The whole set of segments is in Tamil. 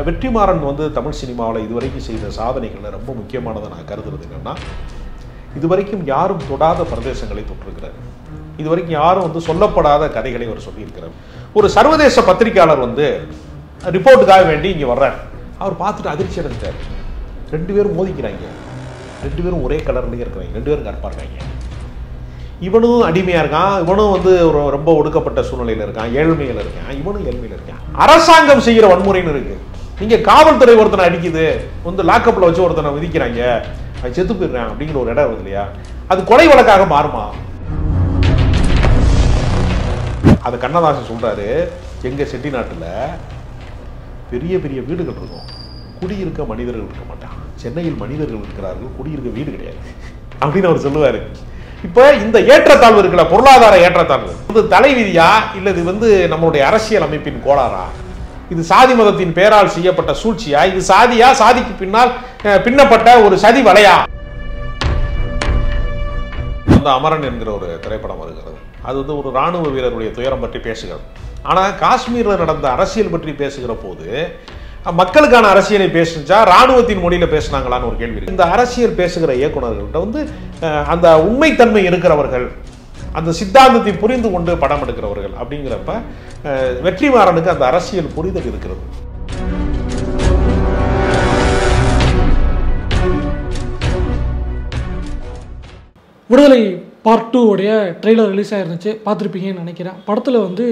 வெற்றிமாறன் வந்து தமிழ் சினிமாவில் இதுவரைக்கும் செய்த சாதனைகளில் ரொம்ப முக்கியமானதை நான் கருதுறது என்னென்னா, இதுவரைக்கும் யாரும் தொடாத பிரதேசங்களை தொட்டிருக்கிறார். இதுவரைக்கும் யாரும் வந்து சொல்லப்படாத கதைகளை அவர் சொல்லியிருக்கிறார். ஒரு சர்வதேச பத்திரிகையாளர் வந்து ரிப்போர்ட்டுக்காக வேண்டி இங்கே வர்றார். அவர் பார்த்துட்டு அதிர்ச்சி அடைஞ்சார். 2 பேரும் மோதிக்கிறாங்க, 2 பேரும் ஒரே கலர்லேயே இருக்கிறாங்க, 2 பேரும் கருப்பாக இருக்காங்க. இவனும் அடிமையாக இருக்கான், இவனும் வந்து ஒரு ரொம்ப ஒடுக்கப்பட்ட சூழ்நிலையில் இருக்கான், ஏழ்மையில் இருக்கான், இவனும் ஏழ்மையில் இருக்கான். அரசாங்கம் செய்கிற வன்முறைன்னு இருக்கு. இங்கே காவல்துறை ஒருத்தனை அடிக்குது, வந்து லாக்கப்பில் வச்சு ஒருத்தனை விதிக்கிறாங்க, அது செத்து போயிடுறான் அப்படிங்கிற ஒரு இடம் வருது இல்லையா, அது கொலை வழக்காக மாறுமா? அது கண்ணதாசன் சொல்றாரு, எங்க செட்டிநாட்டில் பெரிய பெரிய வீடுகள் இருக்கும், குடியிருக்க மனிதர்கள் இருக்க மாட்டான். சென்னையில் மனிதர்கள் இருக்கிறார்கள், குடியிருக்க வீடு கிடையாது அப்படின்னு அவர் சொல்லுவாரு. இப்போ இந்த ஏற்றத்தாழ்வு இருக்குல்ல, பொருளாதார ஏற்றத்தாழ்வு வந்து தலைவிதியா இல்லை இது வந்து நம்மளுடைய அரசியல் அமைப்பின் கோளாறா? இது சாதி மதத்தின் பெயரால் செய்யப்பட்ட சூழ்ச்சியா? இது சாதியா, சாதிக்கு பின்னால் பின்னப்பட்ட ஒரு சதி வலையா? அந்த அமரன் என்கிற ஒரு திரைப்படம் வருகிறது. அது வந்து ஒரு ராணுவ வீரருடைய துயரம் பற்றி பேசுகிறது. ஆனால் காஷ்மீரில் நடந்த அரசியல் பற்றி பேசுகிற போது மக்களுக்கான அரசியலை பேசுச்சா ராணுவத்தின் மொழியில பேசினாங்களான்னு ஒரு கேள்வி இருக்கு. இந்த அரசியல் பேசுகிற இயக்குநர்கள்ட்ட வந்து அந்த உண்மைத்தன்மை இருக்கிறவர்கள், அந்த சித்தாந்தத்தை புரிந்து கொண்டு படம் எடுக்கிறவர்கள் அப்படிங்கிறப்ப வெற்றிமாறனுக்கு அந்த அரசியல் புரிதல் இருக்கிறது. விடுதலை பார்ட் 2 உடைய ட்ரெய்லர் ரிலீஸ் ஆயிருந்துச்சு, பார்த்துருப்பீங்கன்னு நினைக்கிறேன். படத்தில் வந்து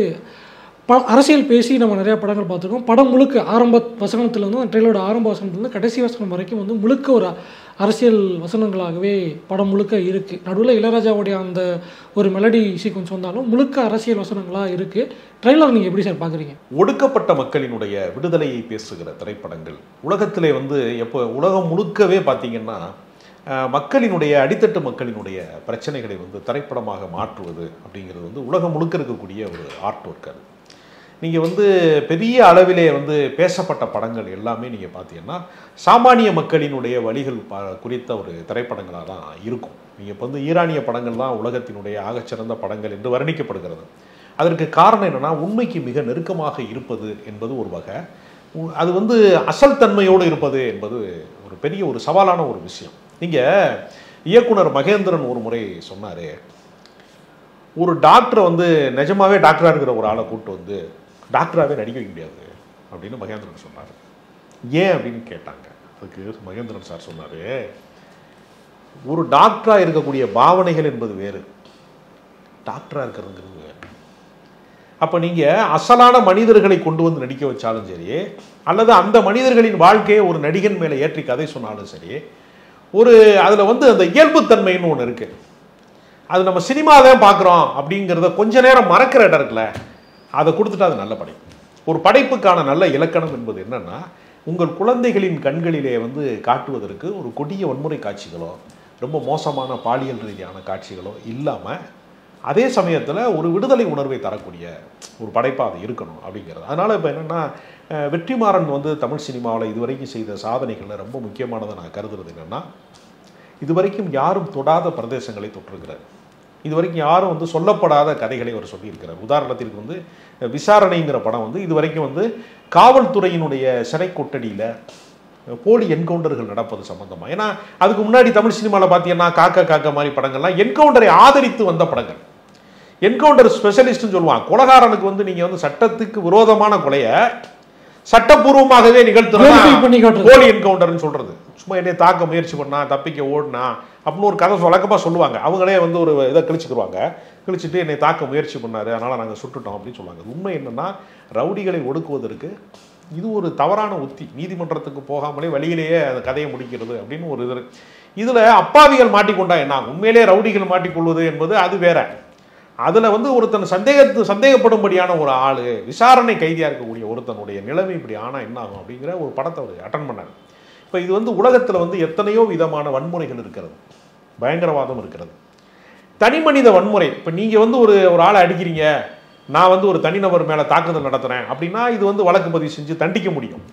அரசியல் பேசி நம்ம நிறையா படங்கள் பார்த்துருக்கோம். படம் முழுக்க ஆரம்ப வசனத்துலேருந்து அந்த ட்ரெயிலரோட ஆரம்ப வசனத்துலேருந்து கடைசி வசனம் வரைக்கும் வந்து முழுக்க ஒரு அரசியல் வசனங்களாகவே படம் முழுக்க இருக்குது. நடுவில் இளையராஜாவுடைய அந்த ஒரு மெலடி சீக்வன்ஸ் வந்தாலும் முழுக்க அரசியல் வசனங்களாக இருக்குது. ட்ரெய்லர் நீங்கள் எப்படி சார் பார்க்குறீங்க? ஒடுக்கப்பட்ட மக்களினுடைய விடுதலையை பேசுகிற திரைப்படங்கள் உலகத்திலே வந்து எப்போ உலகம் முழுக்கவே பார்த்தீங்கன்னா மக்களினுடைய அடித்தட்டு மக்களினுடைய பிரச்சனைகளை வந்து திரைப்படமாக மாற்றுவது அப்படிங்கிறது வந்து உலகம் முழுக்க இருக்கக்கூடிய ஒரு ஆர்ட் ஒர்க். அது நீங்கள் வந்து பெரிய அளவிலே வந்து பேசப்பட்ட படங்கள் எல்லாமே நீங்கள் பார்த்தீங்கன்னா சாமானிய மக்களினுடைய வழிகள் குறித்த ஒரு திரைப்படங்களாக தான் இருக்கும். நீங்கள் இப்போ வந்து ஈரானிய படங்கள் தான் உலகத்தினுடைய ஆகச்சிறந்த படங்கள் என்று வர்ணிக்கப்படுகிறது. அதற்கு காரணம் என்னென்னா, உண்மைக்கு மிக நெருக்கமாக இருப்பது என்பது ஒரு வகை, அது வந்து அசல் தன்மையோடு இருப்பது என்பது ஒரு பெரிய ஒரு சவாலான ஒரு விஷயம். நீங்கள் இயக்குனர் மகேந்திரன் ஒரு முறை சொன்னார், ஒரு டாக்டரை வந்து நிஜமாவே டாக்டராக இருக்கிற ஒரு ஆளை கூப்பிட்டு வந்து டாக்டராகவே நடிக்க வைக்க முடியாது அப்படின்னு மகேந்திரன் சொன்னார். ஏன் அப்படின்னு கேட்டாங்க. அதுக்கு மகேந்திரன் சார் சொன்னார், ஒரு டாக்டராக இருக்கக்கூடிய பாவனைகள் என்பது வேறு, டாக்டராக இருக்கிறதுங்கிறது வேறு. அப்போ நீங்கள் அசலான மனிதர்களை கொண்டு வந்து நடிக்க வச்சாலும் சரி, அல்லது அந்த மனிதர்களின் வாழ்க்கையை ஒரு நடிகன் மேலே ஏற்றி கதை சொன்னாலும் சரி, ஒரு அதில் வந்து அந்த இயல்புத்தன்மைன்னு ஒன்று இருக்குது. அது நம்ம சினிமாதான் பார்க்குறோம் அப்படிங்கிறத கொஞ்ச நேரம் மறக்கிற இடம் இருக்குல்ல, அதை கொடுத்துட்டா அது நல்ல படைப்பு. ஒரு படைப்புக்கான நல்ல இலக்கணம் என்பது என்னன்னா, உங்கள் குழந்தைகளின் கண்களிலே வந்து காட்டுவதற்கு ஒரு கொடிய வன்முறை காட்சிகளோ ரொம்ப மோசமான பாலியல் ரீதியான காட்சிகளோ இல்லாமல் அதே சமயத்தில் ஒரு விடுதலை உணர்வை தரக்கூடிய ஒரு படைப்பாக அது இருக்கணும் அப்படிங்கிறது. அதனால் இப்போ என்னென்னா, வெற்றிமாறன் வந்து தமிழ் சினிமாவில் இதுவரைக்கும் செய்த சாதனைகளில் ரொம்ப முக்கியமானதை நான் கருதுறது என்னென்னா, இதுவரைக்கும் யாரும் தொடாத பிரதேசங்களை தொட்டிருக்கிறார். இதுவரைக்கும் யாரும் வந்து சொல்லப்படாத கதைகளை அவர் சொல்லியிருக்கிறார். உதாரணத்திற்கு வந்து விசாரணைங்கிற படம் வந்து இதுவரைக்கும் வந்து காவல்துறையினுடைய சிறை கொட்டடியில் போலி என்கவுண்டர்கள் நடப்பது சம்பந்தமாக. ஏன்னா அதுக்கு முன்னாடி தமிழ் சினிமாவில் பார்த்தீங்கன்னா காக்கா காக்கா மாதிரி படங்கள்லாம் என்கவுண்டரை ஆதரித்து வந்த படங்கள். என்கவுண்டர் ஸ்பெஷலிஸ்ட்னு சொல்லுவாங்க. கொலைகாரனுக்கு வந்து நீங்கள் வந்து சட்டத்துக்கு விரோதமான கொலையை சட்டப்பூர்வமாகவே நிகழ்த்துறது போலி என்கவுண்டர்னு சொல்றது. சும்மா என்னைய தாக்க முயற்சி பண்ணா, தப்பிக்க ஓடினா அப்படின்னு ஒரு கதை வழக்கமாக சொல்லுவாங்க. அவங்களே வந்து ஒரு இதை கிழிச்சுக்குருவாங்க, கிழிச்சிட்டு என்னை தாக்க முயற்சி பண்ணாரு, அதனால் நாங்கள் சுட்டுட்டோம் அப்படின்னு சொல்லுவாங்க. உண்மை என்னன்னா, ரவுடிகளை ஒடுக்குவதற்கு இது ஒரு தவறான உத்தி. நீதிமன்றத்துக்கு போகாமலே வழியிலேயே அந்த கதையை முடிக்கிறது அப்படின்னு ஒரு இது. இதில் அப்பாவிகள் மாட்டிக்கொண்டா என்ன, உண்மையிலே ரவுடிகள் மாட்டிக்கொள்வது என்பது அது வேற. அதில் வந்து ஒருத்தன் சந்தேகப்படும்படியான ஒரு ஆள், விசாரணை கைதியாக இருக்கக்கூடிய ஒருத்தனுடைய நிலைமை இப்படி ஆனால் என்ன ஆகும் அப்படிங்கிற ஒரு படத்தை அவர் அட்டன் பண்ணார். இப்போ இது வந்து உலகத்தில் வந்து எத்தனையோ விதமான வன்முறைகள் இருக்கிறது, பயங்கரவாதம் இருக்கிறது, தனி மனித வன்முறை. இப்போ நீங்கள் வந்து ஒரு ஆளை அடிக்கிறீங்க, நான் வந்து ஒரு தனிநபர் மேலே தாக்குதல் நடத்துகிறேன் அப்படின்னா இது வந்து வழக்கு பதிவு செஞ்சு தண்டிக்க முடியும்.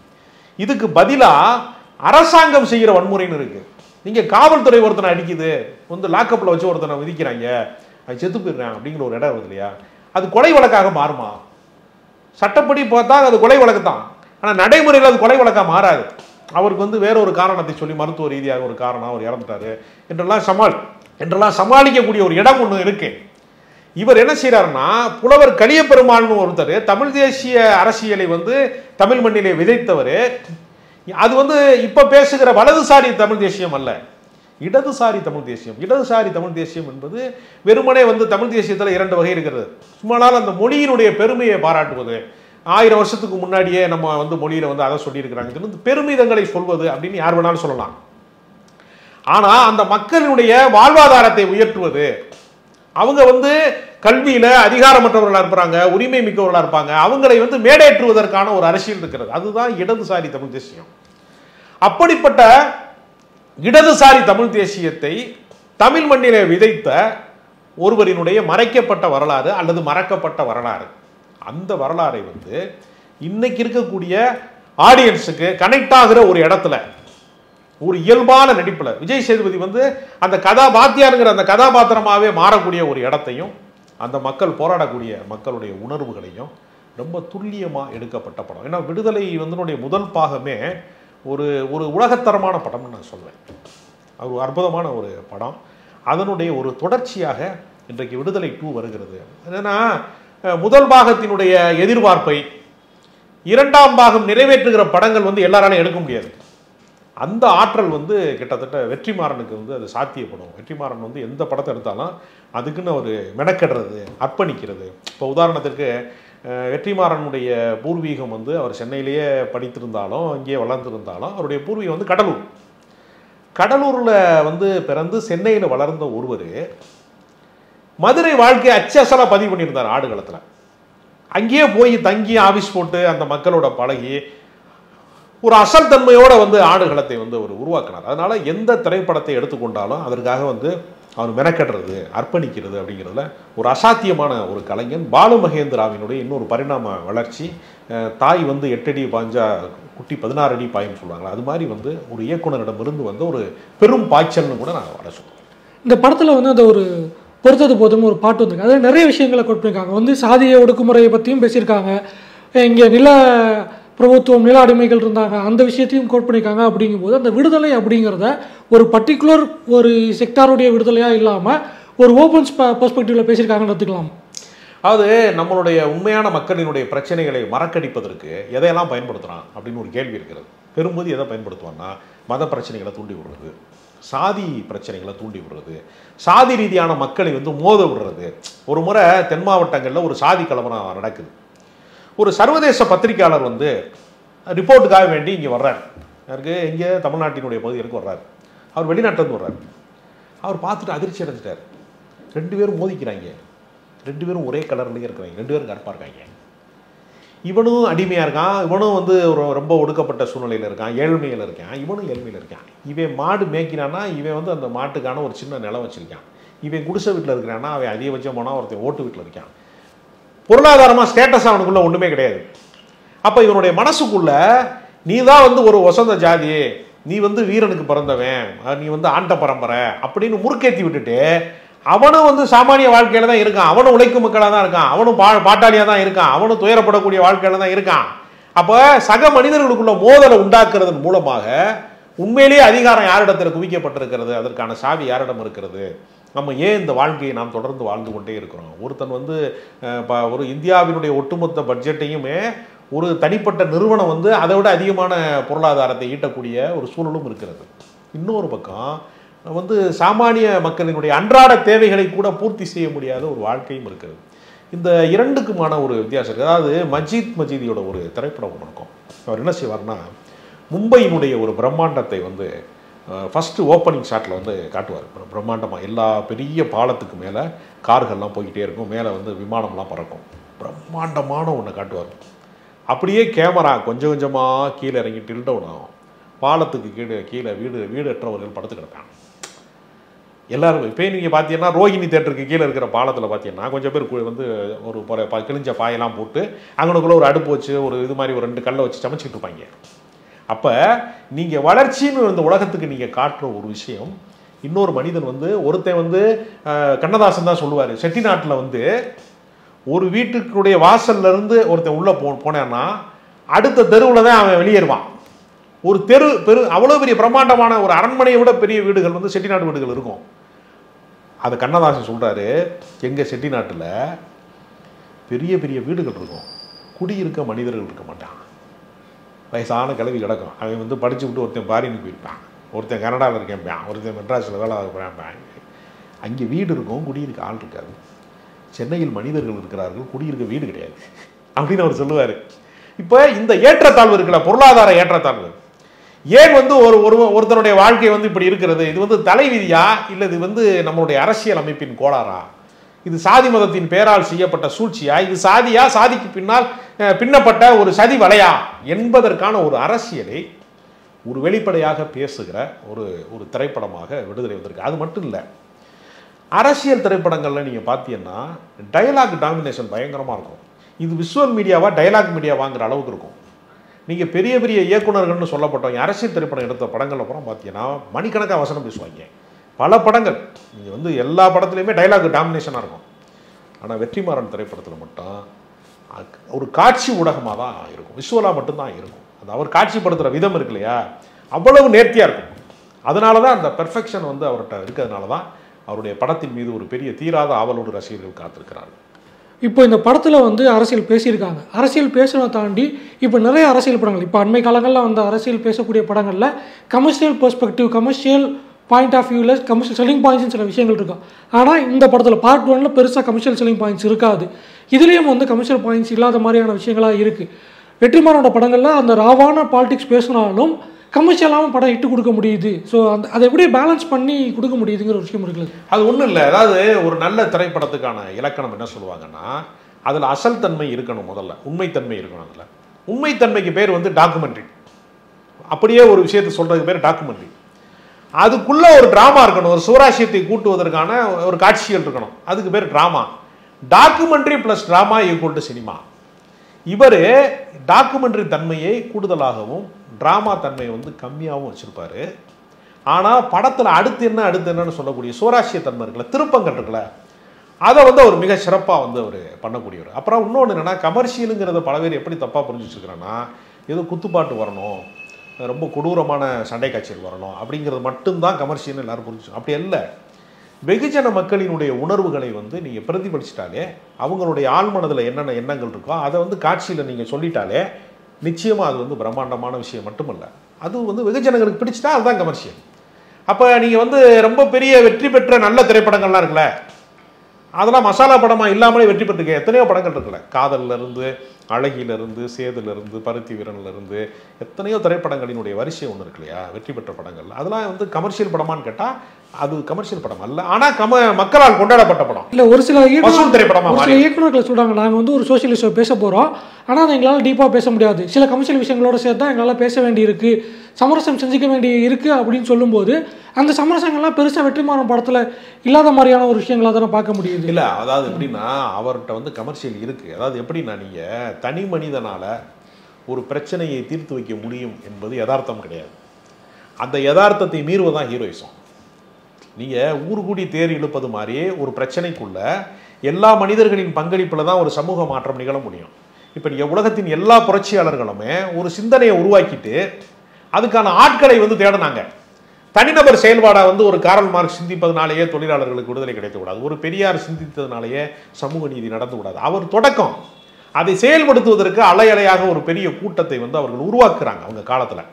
இதுக்கு பதிலாக அரசாங்கம் செய்கிற வன்முறைன்னு இருக்குது. நீங்கள் காவல்துறை ஒருத்தனை அடிக்குது, வந்து லாக்கப்பில் வச்சு ஒருத்தனை விதிக்கிறாங்க, அது செத்து போயிடுறேன் அப்படிங்கிற ஒரு இடம் வருது இல்லையா, அது கொலை வழக்காக மாறுமா? சட்டப்படி பார்த்தா அது கொலை வழக்கு தான். ஆனால் நடைமுறையில் அது கொலை வழக்காக மாறாது. அவருக்கு வந்து வேற ஒரு காரணத்தை சொல்லி மருத்துவ ரீதியாக ஒரு காரணம் அவர் இறந்துட்டாரு என்றெல்லாம் சமாளிக்கக்கூடிய ஒரு இடம் ஒன்று இருக்கு. இவர் என்ன செய்யறாருன்னா, புலவர் கலியபெருமாள்னு ஒருத்தர் தமிழ் தேசிய அரசியலை வந்து தமிழ் மண்ணிலே விதைத்தவர். அது வந்து இப்ப பேசுகிற வலதுசாரி தமிழ் தேசியம் அல்ல, இடதுசாரி தமிழ் தேசியம். இடதுசாரி தமிழ் தேசியம் என்பது வெறுமனே வந்து தமிழ் தேசியத்தில் 2 வகை இருக்கிறது. சும்மானால் அந்த மொழியினுடைய பெருமையை பாராட்டுவது, 1000 வருஷத்துக்கு முன்னாடியே நம்ம வந்து மொழியில வந்து அதை சொல்லியிருக்கிறாங்க, பெருமிதங்களை சொல்வது அப்படின்னு யார் வேணாலும் சொல்லலாம். ஆனா அந்த மக்களினுடைய வாழ்வாதாரத்தை உயர்த்துவது, அவங்க வந்து கல்வியில அதிகாரமற்றவர்களா இருப்பாங்க, உரிமை மிக்கவர்களா இருப்பாங்க, அவங்களை வந்து மேடேற்றுவதற்கான ஒரு அரசியல் இருக்கிறது. அதுதான் இடதுசாரி தமிழ் தேசியம். அப்படிப்பட்ட இடதுசாரி தமிழ் தேசியத்தை தமிழ் மண்ணிலே விதைத்த ஒருவரினுடைய மறைக்கப்பட்ட வரலாறு அல்லது மறக்கப்பட்ட வரலாறு, அந்த வரலாறை வந்து இன்னைக்கு இருக்கக்கூடிய ஆடியன்ஸுக்கு கனெக்ட் ஆகிற ஒரு இடத்துல, ஒரு இயல்பான நடிப்புல விஜய் சேதுபதி வந்து அந்த கதாபாத்தியாருங்கிற அந்த கதாபாத்திரமாவே மாறக்கூடிய ஒரு இடத்தையும், அந்த மக்கள் போராடக்கூடிய மக்களுடைய உணர்வுகளையும் ரொம்ப துல்லியமா எடுக்கப்பட்ட படம். ஏன்னா விடுதலை வந்து முதல் பாகமே ஒரு ஒரு உலகத்தரமான படம்னு நான் சொல்வேன். அது ஒரு அற்புதமான ஒரு படம். அதனுடைய ஒரு தொடர்ச்சியாக இன்றைக்கு விடுதலை 2 வருகிறது. என்னன்னா, முதல் பாகத்தினுடைய எதிர்பார்ப்பை 2ஆம் பாகம் நிறைவேற்றுகிற படங்கள் வந்து எல்லாராலையும் எடுக்க முடியாது. அந்த ஆற்றல் வந்து கிட்டத்தட்ட வெற்றிமாறனுக்கு வந்து அது சாத்தியப்படும். வெற்றிமாறன் வந்து எந்த படத்தை எடுத்தாலும் அதுக்குன்னு ஒரு மெனக்கெடுறது, அர்ப்பணிக்கிறது. இப்போ உதாரணத்திற்கு வெற்றிமாறனுடைய பூர்வீகம் வந்து அவர் சென்னையிலேயே படித்திருந்தாலும் இங்கே வளர்ந்திருந்தாலும் அவருடைய பூர்வீகம் வந்து கடலூர். கடலூரில் வந்து பிறந்து சென்னையில் வளர்ந்த ஒருவர் மதுரை வாழ்க்கையை அச்சசலாக பதிவு பண்ணியிருந்தார் ஆடுகளத்தில். அங்கேயே போய் தங்கி ஆஃபீஸ் போட்டு அந்த மக்களோட பழகி ஒரு அசல் தன்மையோட வந்து ஆடுகளத்தை வந்து அவர் உருவாக்கினார். அதனால எந்த திரைப்படத்தை எடுத்துக்கொண்டாலும் அதற்காக வந்து அவர் மெனக்கட்டுறது, அர்ப்பணிக்கிறது அப்படிங்கிறதுல ஒரு அசாத்தியமான ஒரு கலைஞன். பாலு மகேந்திராவினுடைய இன்னொரு பரிணாம வளர்ச்சி, தாய் வந்து 8 அடி பாய்ஞ்சா குட்டி 16 அடி பாயின்னு சொல்லுவாங்களா, அது மாதிரி வந்து ஒரு இயக்குனரிடமிருந்து வந்து ஒரு பெரும் பாய்ச்சல்னு கூட நான் வர சொல்லுவேன். இந்த படத்தில் வந்து அந்த ஒரு பொறுத்தது போதும் ஒரு பாட்டு வந்திருக்கு. அதில் நிறைய விஷயங்களை கொடுத்துருக்காங்க. வந்து சாதிய ஒடுக்குமுறையை பற்றியும் பேசியிருக்காங்க. இங்கே நில பிரபுத்துவம், நில அடிமைகள் இருந்தாங்க, அந்த விஷயத்தையும் கோட் பண்ணியிருக்காங்க. அப்படிங்கும்போது அந்த விடுதலை அப்படிங்கிறத ஒரு பர்டிகுலர் ஒரு செக்டாருடைய விடுதலையாக இல்லாமல் ஒரு ஓப்பன் பெர்ஸ்பெக்டிவில் பேசியிருக்காங்கன்னு எடுத்துக்கலாம். அதாவது நம்மளுடைய உண்மையான மக்களினுடைய பிரச்சனைகளை மறக்கடிப்பதற்கு எதையெல்லாம் பயன்படுத்துகிறான் அப்படின்னு ஒரு கேள்வி இருக்கிறது. பெரும்போது எதை பயன்படுத்துவான்னா, மத பிரச்சனைகளை தூண்டி விடுறது, சாதி பிரச்சனைகளை தூண்டி விடுறது, சாதி ரீதியான மக்களை வந்து மோத விடுறது. ஒரு முறை தென் மாவட்டங்களில் ஒரு சாதி கலவரம் நடக்குது. ஒரு சர்வதேச பத்திரிகையாளர் வந்து ரிப்போர்ட்டுக்காக வேண்டி இங்கே வர்றார். யாருக்கு? இங்கே தமிழ்நாட்டினுடைய பகுதிகளுக்கு வர்றார். அவர் வெளிநாட்டிலேருந்து வர்றார். அவர் பார்த்துட்டு அதிர்ச்சி அடைஞ்சிட்டார். 2 பேரும் மோதிக்கிறாங்க, 2 பேரும் ஒரே கலர்லேயே இருக்கிறாங்க, 2 பேரும் கருப்பாக இருக்காங்க. இவனும் அடிமையாக இருக்கான், இவனும் வந்து ஒரு ரொம்ப ஒடுக்கப்பட்ட சூழ்நிலையில் இருக்கான், ஏழ்மையில் இருக்கான், இவனும் ஏழ்மையில் இருக்கான். இவன் மாடு மேய்க்கிறான்னா இவன் வந்து அந்த மாட்டுக்கான ஒரு சின்ன நிலம் வச்சிருக்கான். இவன் குடிசை வீட்டில் இருக்கிறான்னா அவன் அதிகபட்சம் போனால் ஒருத்தன் ஓட்டு வீட்டில் இருக்கான். பொருளாதாரமாக ஸ்டேட்டஸ் அவனுக்குள்ள ஒன்றுமே கிடையாது. அப்போ இவனுடைய மனசுக்குள்ள நீ தான் வந்து ஒரு வசந்த ஜாதி, நீ வந்து வீரனுக்கு பிறந்தவன், நீ வந்து ஆண்ட பரம்பரை அப்படின்னு முறுக்கேற்றி விட்டுட்டு அவனும் வந்து சாமானிய வாழ்க்கையில தான் இருக்கான், அவனும் உழைக்கும் மக்களாக தான் இருக்கான், அவனும் பாட்டாளியாக தான் இருக்கான், அவனும் துயரப்படக்கூடிய வாழ்க்கையில தான் இருக்கான். அப்போ சக மனிதர்களுக்குள்ள மோதலை உண்டாக்குறதன் மூலமாக உண்மையிலேயே அதிகாரம் யாரிடத்தில் குவிக்கப்பட்டிருக்கிறது, அதற்கான சாவி யாரிடம் இருக்கிறது, நம்ம ஏன் இந்த வாழ்க்கையை நாம் தொடர்ந்து வாழ்ந்து கொண்டே இருக்கிறோம். ஒருத்தன் வந்து ஒரு இந்தியாவினுடைய ஒட்டுமொத்த பட்ஜெட்டையுமே ஒரு தனிப்பட்ட நிறுவனம் வந்து அதை விட அதிகமான பொருளாதாரத்தை ஈட்டக்கூடிய ஒரு சூழலும் இருக்கிறது. இன்னொரு பக்கம் வந்து சாமானிய மக்களினுடைய அன்றாட தேவைகளை கூட பூர்த்தி செய்ய முடியாத ஒரு வாழ்க்கையும் இருக்கிறது. இந்த இரண்டுக்குமான ஒரு வித்தியாசம் இருக்குது. அதாவது மஜீதியோட ஒரு திரைப்படம் ஒன்று இருக்கும். அவர் என்ன செய்வார்னா, மும்பையினுடைய ஒரு பிரம்மாண்டத்தை வந்து ஃபஸ்ட்டு ஓப்பனிங் ஷாட்டில் வந்து காட்டுவார். பிரம்மாண்டமாக எல்லா பெரிய பாலத்துக்கு மேலே கார்கள்லாம் போய்கிட்டே இருக்கும், மேலே வந்து விமானம்லாம் பறக்கும், பிரம்மாண்டமான ஒன்று காட்டுவார். அப்படியே கேமரா கொஞ்சம் கொஞ்சமாக கீழே இறங்கி டில்டவுன் ஆகும். பாலத்துக்கு கீழே வீடற்றவர்கள் படுத்து கிடப்பாங்க எல்லாரும். இப்போ நீங்கள் பார்த்தீங்கன்னா ரோஹிணி தேட்டருக்கு கீழே இருக்கிற பாலத்தில் பார்த்தீங்கன்னா கொஞ்சம் பேர் வந்து ஒரு கிழிஞ்ச பாயெல்லாம் போட்டு அங்கனுக்குள்ளே ஒரு அடுப்பு வச்சு ஒரு இது மாதிரி ஒரு 2 கல்லை வச்சு சமைச்சிட்டு இருப்பாங்க. அப்போ நீங்கள் வளர்ச்சின்னு இந்த உலகத்துக்கு நீங்கள் காட்டுற ஒரு விஷயம், இன்னொரு மனிதன் வந்து ஒருத்தன் வந்து கண்ணதாசன் தான் சொல்லுவார், செட்டிநாட்டில் வந்து ஒரு வீட்டுக்குடைய வாசல்ல இருந்து ஒருத்தன் உள்ளே போனேன்னா அடுத்த தெருவில் தான் அவன் வெளியேறுவான். ஒரு தெரு அவ்வளோ பெரிய பிரம்மாண்டமான ஒரு அரண்மனையை விட பெரிய வீடுகள் வந்து செட்டிநாட்டு வீடுகள் இருக்கும். அது கண்ணதாசன் சொல்கிறாரு, எங்கள் செட்டிநாட்டில் பெரிய பெரிய வீடுகள் இருக்கும், குடியிருக்க மனிதர்கள் இருக்க மாட்டான். வயசான கிளவி கிடக்கும். அவன் வந்து படித்து விட்டு ஒருத்தன் பாரினுக்கு போயிருப்பான், ஒருத்தன் கனடாவில் இருக்கேன்பான், ஒருத்தன் மெட்ராஸில் வேலை போகிறான்பான். அங்கே வீடு இருக்கும், குடியிருக்க ஆள் இருக்காது. சென்னையில் மனிதர்கள் இருக்கிறார்கள், குடியிருக்க வீடு கிடையாது அப்படின்னு அவர் சொல்லுவார். இப்போ இந்த ஏற்றத்தாழ்வு இருக்குல்ல, பொருளாதார ஏற்றத்தாழ்வு, ஏன் வந்து ஒருத்தனுடைய வாழ்க்கை வந்து இப்படி இருக்கிறது? இது வந்து தலைவிதியா, இல்லை இது வந்து நம்மளுடைய அரசியல் அமைப்பின் கோளாறா, இது சாதி மதத்தின் பேரால் செய்யப்பட்ட சூழ்ச்சியா, இது சாதியா, சாதிக்கு பின்னால் பின்னப்பட்ட ஒரு சதி வலையா என்பதற்கான ஒரு அரசியலை ஒரு வெளிப்படையாக பேசுகிற ஒரு திரைப்படமாக விடுதலை வந்திருக்கு. அது மட்டும் இல்லை, அரசியல் திரைப்படங்களில் நீங்கள் பார்த்தீங்கன்னா டயலாக் டாமினேஷன் பயங்கரமாக இருக்கும். இது விஷுவல் மீடியாவா டயலாக் மீடியாவாங்கிற அளவுக்கு இருக்கும். நீங்கள் பெரிய பெரிய இயக்குநர்கள்னு சொல்லப்பட்டவங்க அரசியல் திரைப்படம் எடுத்த படங்கள் அப்புறம் பார்த்தீங்கன்னா மணிக்கணக்காக வசனம் பேசுவாங்க. பல படங்கள் நீங்கள் வந்து எல்லா படத்துலையுமே டைலாக் டாமினேஷனாக இருக்கும். ஆனால் வெற்றிமாறன் திரைப்படத்தில் மட்டும் ஒரு காட்சி ஊடகமாக தான் இருக்கும், விஷுவலாக மட்டும்தான் இருக்கும். அது அவர் காட்சிப்படுத்துகிற விதம் இருக்கு இல்லையா, அவ்வளவு நேர்த்தியாக இருக்கும். அதனால தான் அந்த பெர்ஃபெக்ஷன் வந்து அவர்கிட்ட இருக்கிறதுனால தான் அவருடைய படத்தின் மீது ஒரு பெரிய தீராத ஆவலோடு ரசிகர்கள் காத்திருக்கிறார்கள். இப்போ இந்த படத்தில் வந்து அரசியல் பேசியிருக்காங்க. அரசியல் பேசுகிறத தாண்டி இப்போ நிறைய அரசியல் படங்கள், இப்போ அண்மை காலங்களில் வந்த அரசியல் பேசக்கூடிய படங்களில் commercial perspective, commercial point of வியூவில் கமர்ஷியல் செல்லிங் பாயிண்ட்ஸ்னு சில விஷயங்கள் இருக்கும். ஆனால் இந்த படத்தில் பார்ட் 1ல் பெருசாக கமர்ஷியல் செல்லிங் பாயிண்ட்ஸ் இருக்காது. இதுலேயும் வந்து கமர்ஷியல் பாயிண்ட்ஸ் இல்லாத மாதிரியான விஷயங்களாக இருக்குது. வெற்றிமாறனோட படங்களில் அந்த ராவான பாலிடிக்ஸ் பேசினாலும் கமர்ஷியலாகவும் படம் இட்டு கொடுக்க முடியுது. ஸோ அதை எப்படி பேலன்ஸ் பண்ணி கொடுக்க முடியுதுங்கிற ஒரு விஷயம் இருக்குது. அது ஒன்றும் இல்லை. அதாவது ஒரு நல்ல திரைப்படத்துக்கான இலக்கணம் என்ன சொல்லுவாங்கன்னா, அதில் அசல் தன்மை இருக்கணும், முதல்ல உண்மைத்தன்மை இருக்கணும். அதில் உண்மைத்தன்மைக்கு பேர் வந்து டாக்குமெண்ட்ரி. அப்படியே ஒரு விஷயத்தை சொல்கிறதுக்கு பேர் டாக்குமெண்ட்ரி. அதுக்குள்ளே ஒரு ட்ராமா இருக்கணும், ஒரு சுவராசியத்தை கூட்டுவதற்கான ஒரு காட்சிகள் இருக்கணும், அதுக்கு பேர் drama. Documentary plus drama equal to cinema. இவர் டாக்குமெண்ட்ரி தன்மையை கூடுதலாகவும் ட்ராமா தன்மையை வந்து கம்மியாகவும் வச்சுருப்பார். ஆனால் படத்தில் அடுத்து என்னன்னு சொல்லக்கூடிய சுவராசிய தன்மை இருக்குல்ல, திருப்பங்கள் இருக்குல்ல, அதை வந்து அவர் மிக சிறப்பாக வந்து அவர் பண்ணக்கூடியவர். அப்புறம் இன்னொன்று என்னென்னா, கமர்ஷியலுங்கிறத பல பேர் எப்படி தப்பாக புரிஞ்சு வச்சுருக்கிறான்னா, ஏதோ குத்துப்பாட்டு வரணும், ரொம்ப கொடூரமான சண்டை காட்சிகள் வரணும் அப்படிங்கிறது மட்டும்தான் கமர்ஷியல்னு எல்லாரும் புரிஞ்சு. அப்படி இல்லை. வெகுஜன மக்களினுடைய உணர்வுகளை வந்து நீங்கள் பிரதிபலிச்சிட்டாலே, அவங்களுடைய ஆழ்மனதில் என்னென்ன எண்ணங்கள் இருக்கோ அதை வந்து காட்சியில் நீங்கள் சொல்லிட்டாலே நிச்சயமாக அது வந்து பிரம்மாண்டமான விஷயம் மட்டுமல்ல, அது வந்து வெகுஜனங்களுக்கு பிடிச்சிட்டா அதுதான் கமர்ஷியல். அப்போ நீங்கள் வந்து ரொம்ப பெரிய வெற்றி பெற்ற நல்ல திரைப்படங்கள்லாம் இருக்குல்ல, அதெல்லாம் மசாலா படமாக இல்லாமலே வெற்றி பெற்றிருக்க எத்தனையோ படங்கள் இருக்குல்ல. காதலிருந்து, அழகிலிருந்து, சேதுலேருந்து, பருத்தி வீரன்லேருந்து எத்தனையோ திரைப்படங்களினுடைய வரிசை ஒன்று இருக்கு இல்லையா, வெற்றி பெற்ற படங்கள். அதெல்லாம் வந்து கமர்ஷியல் படமான்னு கேட்டால் அது கமர்ஷியல் படம் அல்ல, ஆனால் மக்களால் கொண்டாடப்பட்ட படம். இல்லை, ஒரு சில இயக்குநர்கள் சொல்கிறாங்க, நாங்கள் வந்து ஒரு சோஷியலிஸ்ட்டை பேச போகிறோம், ஆனால் அதை எங்களால் டீப்பாக பேச முடியாது, சில கமர்ஷியல் விஷயங்களோட சேர்த்து தான் எங்களால் பேச வேண்டி இருக்குது, சமரசம் செஞ்சுக்க வேண்டி இருக்குது அப்படின்னு சொல்லும்போது அந்த சமரசங்கள்லாம் பெருசாக வெற்றிமாறன் படத்தில் இல்லாத மாதிரியான ஒரு விஷயங்களாக தானே பார்க்க முடியுது. இல்லை, அதாவது எப்படின்னா அவர்கிட்ட வந்து கமர்ஷியல் இருக்குது. அதாவது எப்படின்னா, நீங்கள் தனி மனிதனால் ஒரு பிரச்சனையை தீர்த்து வைக்க முடியும் என்பது யதார்த்தம் கிடையாது. அந்த யதார்த்தத்தை மீறுவதான் ஹீரோயிசம். நீங்கள் ஊர் கூடி தேர் இழுப்பது மாதிரியே ஒரு பிரச்சனைக்குள்ள எல்லா மனிதர்களின் பங்களிப்பில் தான் ஒரு சமூக மாற்றம் நிகழ முடியும். இப்போ நீங்கள் உலகத்தின் எல்லா புரட்சியாளர்களுமே ஒரு சிந்தனையை உருவாக்கிட்டு அதுக்கான ஆட்களை வந்து தேடினாங்க. தனிநபர் செயல்பாடாக வந்து ஒரு காரல் மார்க்ஸ் சிந்திப்பதனாலேயே தொழிலாளர்களுக்கு விடுதலை கிடைக்கக்கூடாது, ஒரு பெரியார் சிந்தித்ததுனாலேயே சமூக நீதி நடந்து கூடாது. அவர் தொடக்கம் அதை செயல்படுத்துவதற்கு அலையலையாக ஒரு பெரிய கூட்டத்தை வந்து அவர்கள் உருவாக்குறாங்க அவங்க காலத்தில்.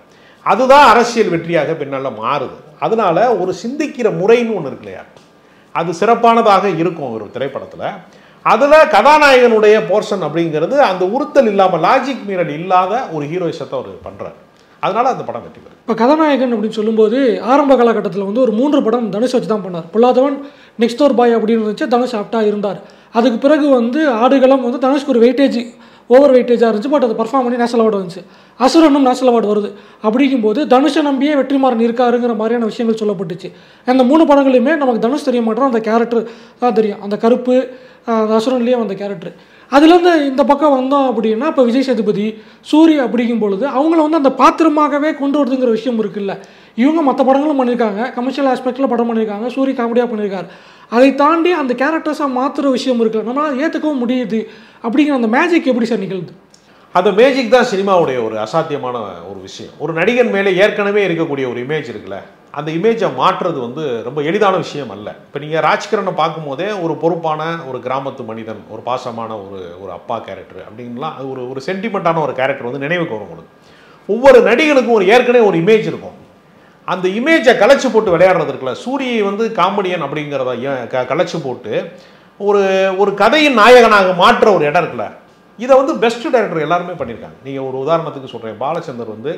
அதுதான் அரசியல் வெற்றியாக பின்னால் மாறுது. அதனால ஒரு சிந்திக்கிற முறைன்னு ஒன்று இருக்கு இல்லையா, அது சிறப்பானதாக இருக்கும் ஒரு திரைப்படத்தில். அதில் கதாநாயகனுடைய போர்ஷன் அப்படிங்கிறது அந்த உறுத்தல் இல்லாமல், லாஜிக் மீறல் இல்லாத ஒரு ஹீரோயிசத்தை அவர் பண்ணுறார். அதனால அந்த படம் வெற்றி பெறும். இப்போ கதாநாயகன் அப்படின்னு சொல்லும்போது ஆரம்ப காலகட்டத்தில் வந்து ஒரு 3 படம் தனுஷ் வச்சு தான் பண்ணார். பொல்லாதவன், நெக்ஸ்ட் டோர் பாய் அப்படின்னு வச்சு தனுஷ் ஆப்டாக இருந்தார். அதுக்கு பிறகு வந்து ஆடுகளம் வந்து தனுஷ்க்கு ஒரு வெயிட்டேஜ், ஓவர் வெயிட்டேஜாக இருந்துச்சு. பட் அதை பர்ஃபார்ம் பண்ணி நேஷனல் அவார்டு வந்துச்சு. அசுரனும் நேஷனல் அவார்டு வருது. அப்படிங்கும்போது தனுஷை நம்பியே வெற்றிமாறன் இருக்காருங்கிற மாதிரியான விஷயங்கள் சொல்லப்பட்டுச்சு. அந்த 3 படங்களையுமே நமக்கு தனுஷ் தெரிய மாட்டோம், அந்த கேரக்டர் தான் தெரியும். அந்த கருப்பு, அந்த அசுரன்லேயே அந்த கேரக்டர். அதுலேருந்து இந்த பக்கம் வந்தோம் அப்படின்னா இப்போ விஜய் சேதுபதி, சூரி அப்படிங்கும் பொழுது அவங்கள வந்து அந்த பாத்திரமாகவே கொண்டு வருதுங்கிற விஷயம் இருக்குல்ல. இவங்க மற்ற படங்களும் பண்ணியிருக்காங்க, கமர்ஷியல் ஆஸ்பெக்டில் படம் பண்ணியிருக்காங்க, சூரி காமெடியாக பண்ணியிருக்காரு. அதை தாண்டி அந்த கேரக்டர்ஸாக மாற்றுற விஷயம் இருக்குல்ல, நம்மளால் ஏற்றுக்கவும் முடியுது. அப்படிங்கிற அந்த மேஜிக் எப்படி சார் நிகழ்து? அந்த மேஜிக் தான் சினிமாவுடைய ஒரு அசாத்தியமான ஒரு விஷயம். ஒரு நடிகன் மேலே ஏற்கனவே இருக்கக்கூடிய ஒரு இமேஜ் இருக்குல்ல, அந்த இமேஜை மாற்றுறது வந்து ரொம்ப எளிதான விஷயம் அல்ல. இப்போ நீங்கள் ராஜ்கிரனை பார்க்கும்போதே ஒரு பொறுப்பான ஒரு கிராமத்து மனிதன், ஒரு பாசமான ஒரு அப்பா கேரக்டர் அப்படின்லாம் ஒரு சென்டிமெண்ட்டான ஒரு கேரக்டர் வந்து நினைவுக்கு வரும் உங்களுக்கு. ஒவ்வொரு நடிகனுக்கும் ஏற்கனவே ஒரு இமேஜ் இருக்கும். அந்த இமேஜை கலைச்சி போட்டு விளையாடுறது இருக்குல்ல, சூரியை வந்து காமெடியன் அப்படிங்கிறத கலைச்சி போட்டு ஒரு கதையின் நாயகனாக மாற்ற ஒரு இடம் இருக்குல்ல, இதை வந்து பெஸ்ட் டைரக்டர் எல்லாருமே பண்ணியிருக்காங்க. நீங்கள் ஒரு உதாரணத்துக்கு சொல்கிறேன், பாலச்சந்தர் வந்து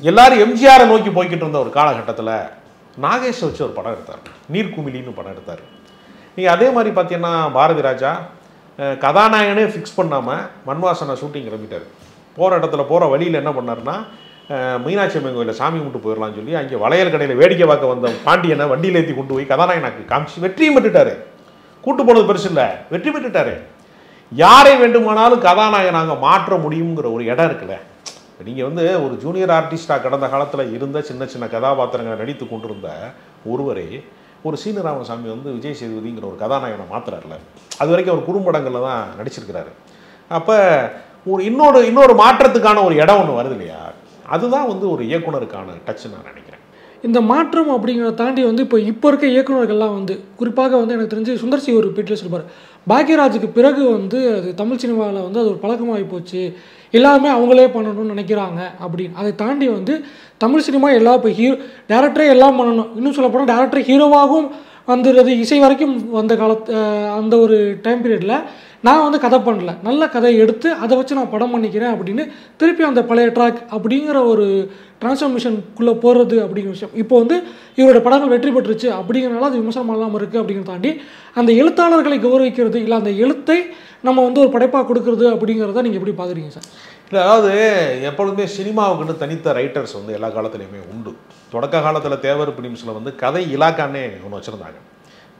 எல்லாரும் எம்ஜிஆரை நோக்கி போய்கிட்டு இருந்த ஒரு காலகட்டத்தில் நாகேஷை வச்சு ஒரு படம் எடுத்தார், நீர்க்குமிழின்னு படம் எடுத்தார். நீங்கள் அதே மாதிரி பார்த்தீங்கன்னா பாரதி ராஜா கதாநாயகனே ஃபிக்ஸ் பண்ணாமல் மண்வாசனை ஷூட்டிங் கிளம்பிட்டார். போகிற இடத்துல போகிற வழியில் என்ன பண்ணார்னா, மீனாட்சி அம்மன் கோயிலில் சாமி கும்பிட்டு போயிடலாம்னு சொல்லி அங்கே வளையல் கடையில் வேடிக்கை பார்க்க வந்த பாண்டியனை வண்டியில் ஏற்றி கொண்டு போய் கதாநாயகனாக்கு காமிச்சு வெற்றியும் பெற்றுட்டாரு. கூட்டு போனது பெருசு இல்லை, வெற்றி பெற்றுட்டாரு. யாரை வேண்டுமானாலும் கதாநாயகனாக மாற்ற முடியுங்கிற ஒரு இடம் இருக்குல்ல. நீங்கள் வந்து ஒரு ஜூனியர் ஆர்டிஸ்டாக கடந்த காலத்தில் இருந்த சின்ன சின்ன கதாபாத்திரங்களை நடித்து கொண்டிருந்த ஒருவரை ஒரு சீனு ராமசாமி வந்து விஜய் சேதுபதிங்கிற ஒரு கதாநாயகனை மாற்றுறாருல. அது வரைக்கும் அவர் குறும்படங்களில் தான் நடிச்சிருக்கிறாரு. அப்போ இன்னொரு மாற்றத்துக்கான ஒரு இடம் ஒன்று வருது இல்லையா, அதுதான் வந்து ஒரு இயக்குனருக்கான டச் நான் நினைக்கிறேன். இந்த மாற்றம் அப்படிங்கிறத தாண்டி வந்து இப்போ இருக்க இயக்குநர்கள்லாம் வந்து குறிப்பாக வந்து எனக்கு தெரிஞ்சு சுந்தர்சி ஒரு பேட்டில் சொல்லுவார், பாக்யராஜுக்கு பிறகு வந்து அது தமிழ் சினிமாவில் வந்து அது ஒரு பழக்கமாகி போச்சு, எல்லாருமே அவங்களே பண்ணணும்னு நினைக்கிறாங்க அப்படின்னு. அதை தாண்டி வந்து தமிழ் சினிமா எல்லாம் இப்போ டேரக்டரே எல்லாம் பண்ணணும், இன்னும் சொல்ல போனால் டேரக்டர் ஹீரோவாகவும் வந்துடுறது, இசை வரைக்கும் வந்த அந்த ஒரு டைம் பீரியடில் நான் வந்து கதை பண்ணல, நல்ல கதையை எடுத்து அதை வச்சு நான் படம் பண்ணிக்கிறேன் அப்படின்னு திருப்பி அந்த பழைய ட்ராக் அப்படிங்கிற ஒரு டிரான்ஸ்ஃபர்மேஷனுக்குள்ளே போகிறது அப்படிங்கிற விஷயம். இப்போ வந்து இவரோட படங்கள் வெற்றி பெற்றுச்சு அப்படிங்கிறனால அது விமர்சனம் இல்லாமல் இருக்குது அப்படிங்கிறத தாண்டி அந்த எழுத்தாளர்களை கௌரவிக்கிறது இல்லை அந்த எழுத்தை நம்ம வந்து ஒரு படைப்பாக கொடுக்குறது அப்படிங்கிறத நீங்கள் எப்படி பார்க்குறீங்க சார்? இல்லை, அதாவது எப்பொழுதுமே சினிமாவுக்குன்னு தனித்த ரைட்டர்ஸ் வந்து எல்லா காலத்துலேயுமே உண்டு. தொடக்க காலத்தில் தேவர் பிலிம்ஸில் வந்து கதை இலாக்கானே ஒன்று வச்சுருந்தாங்க.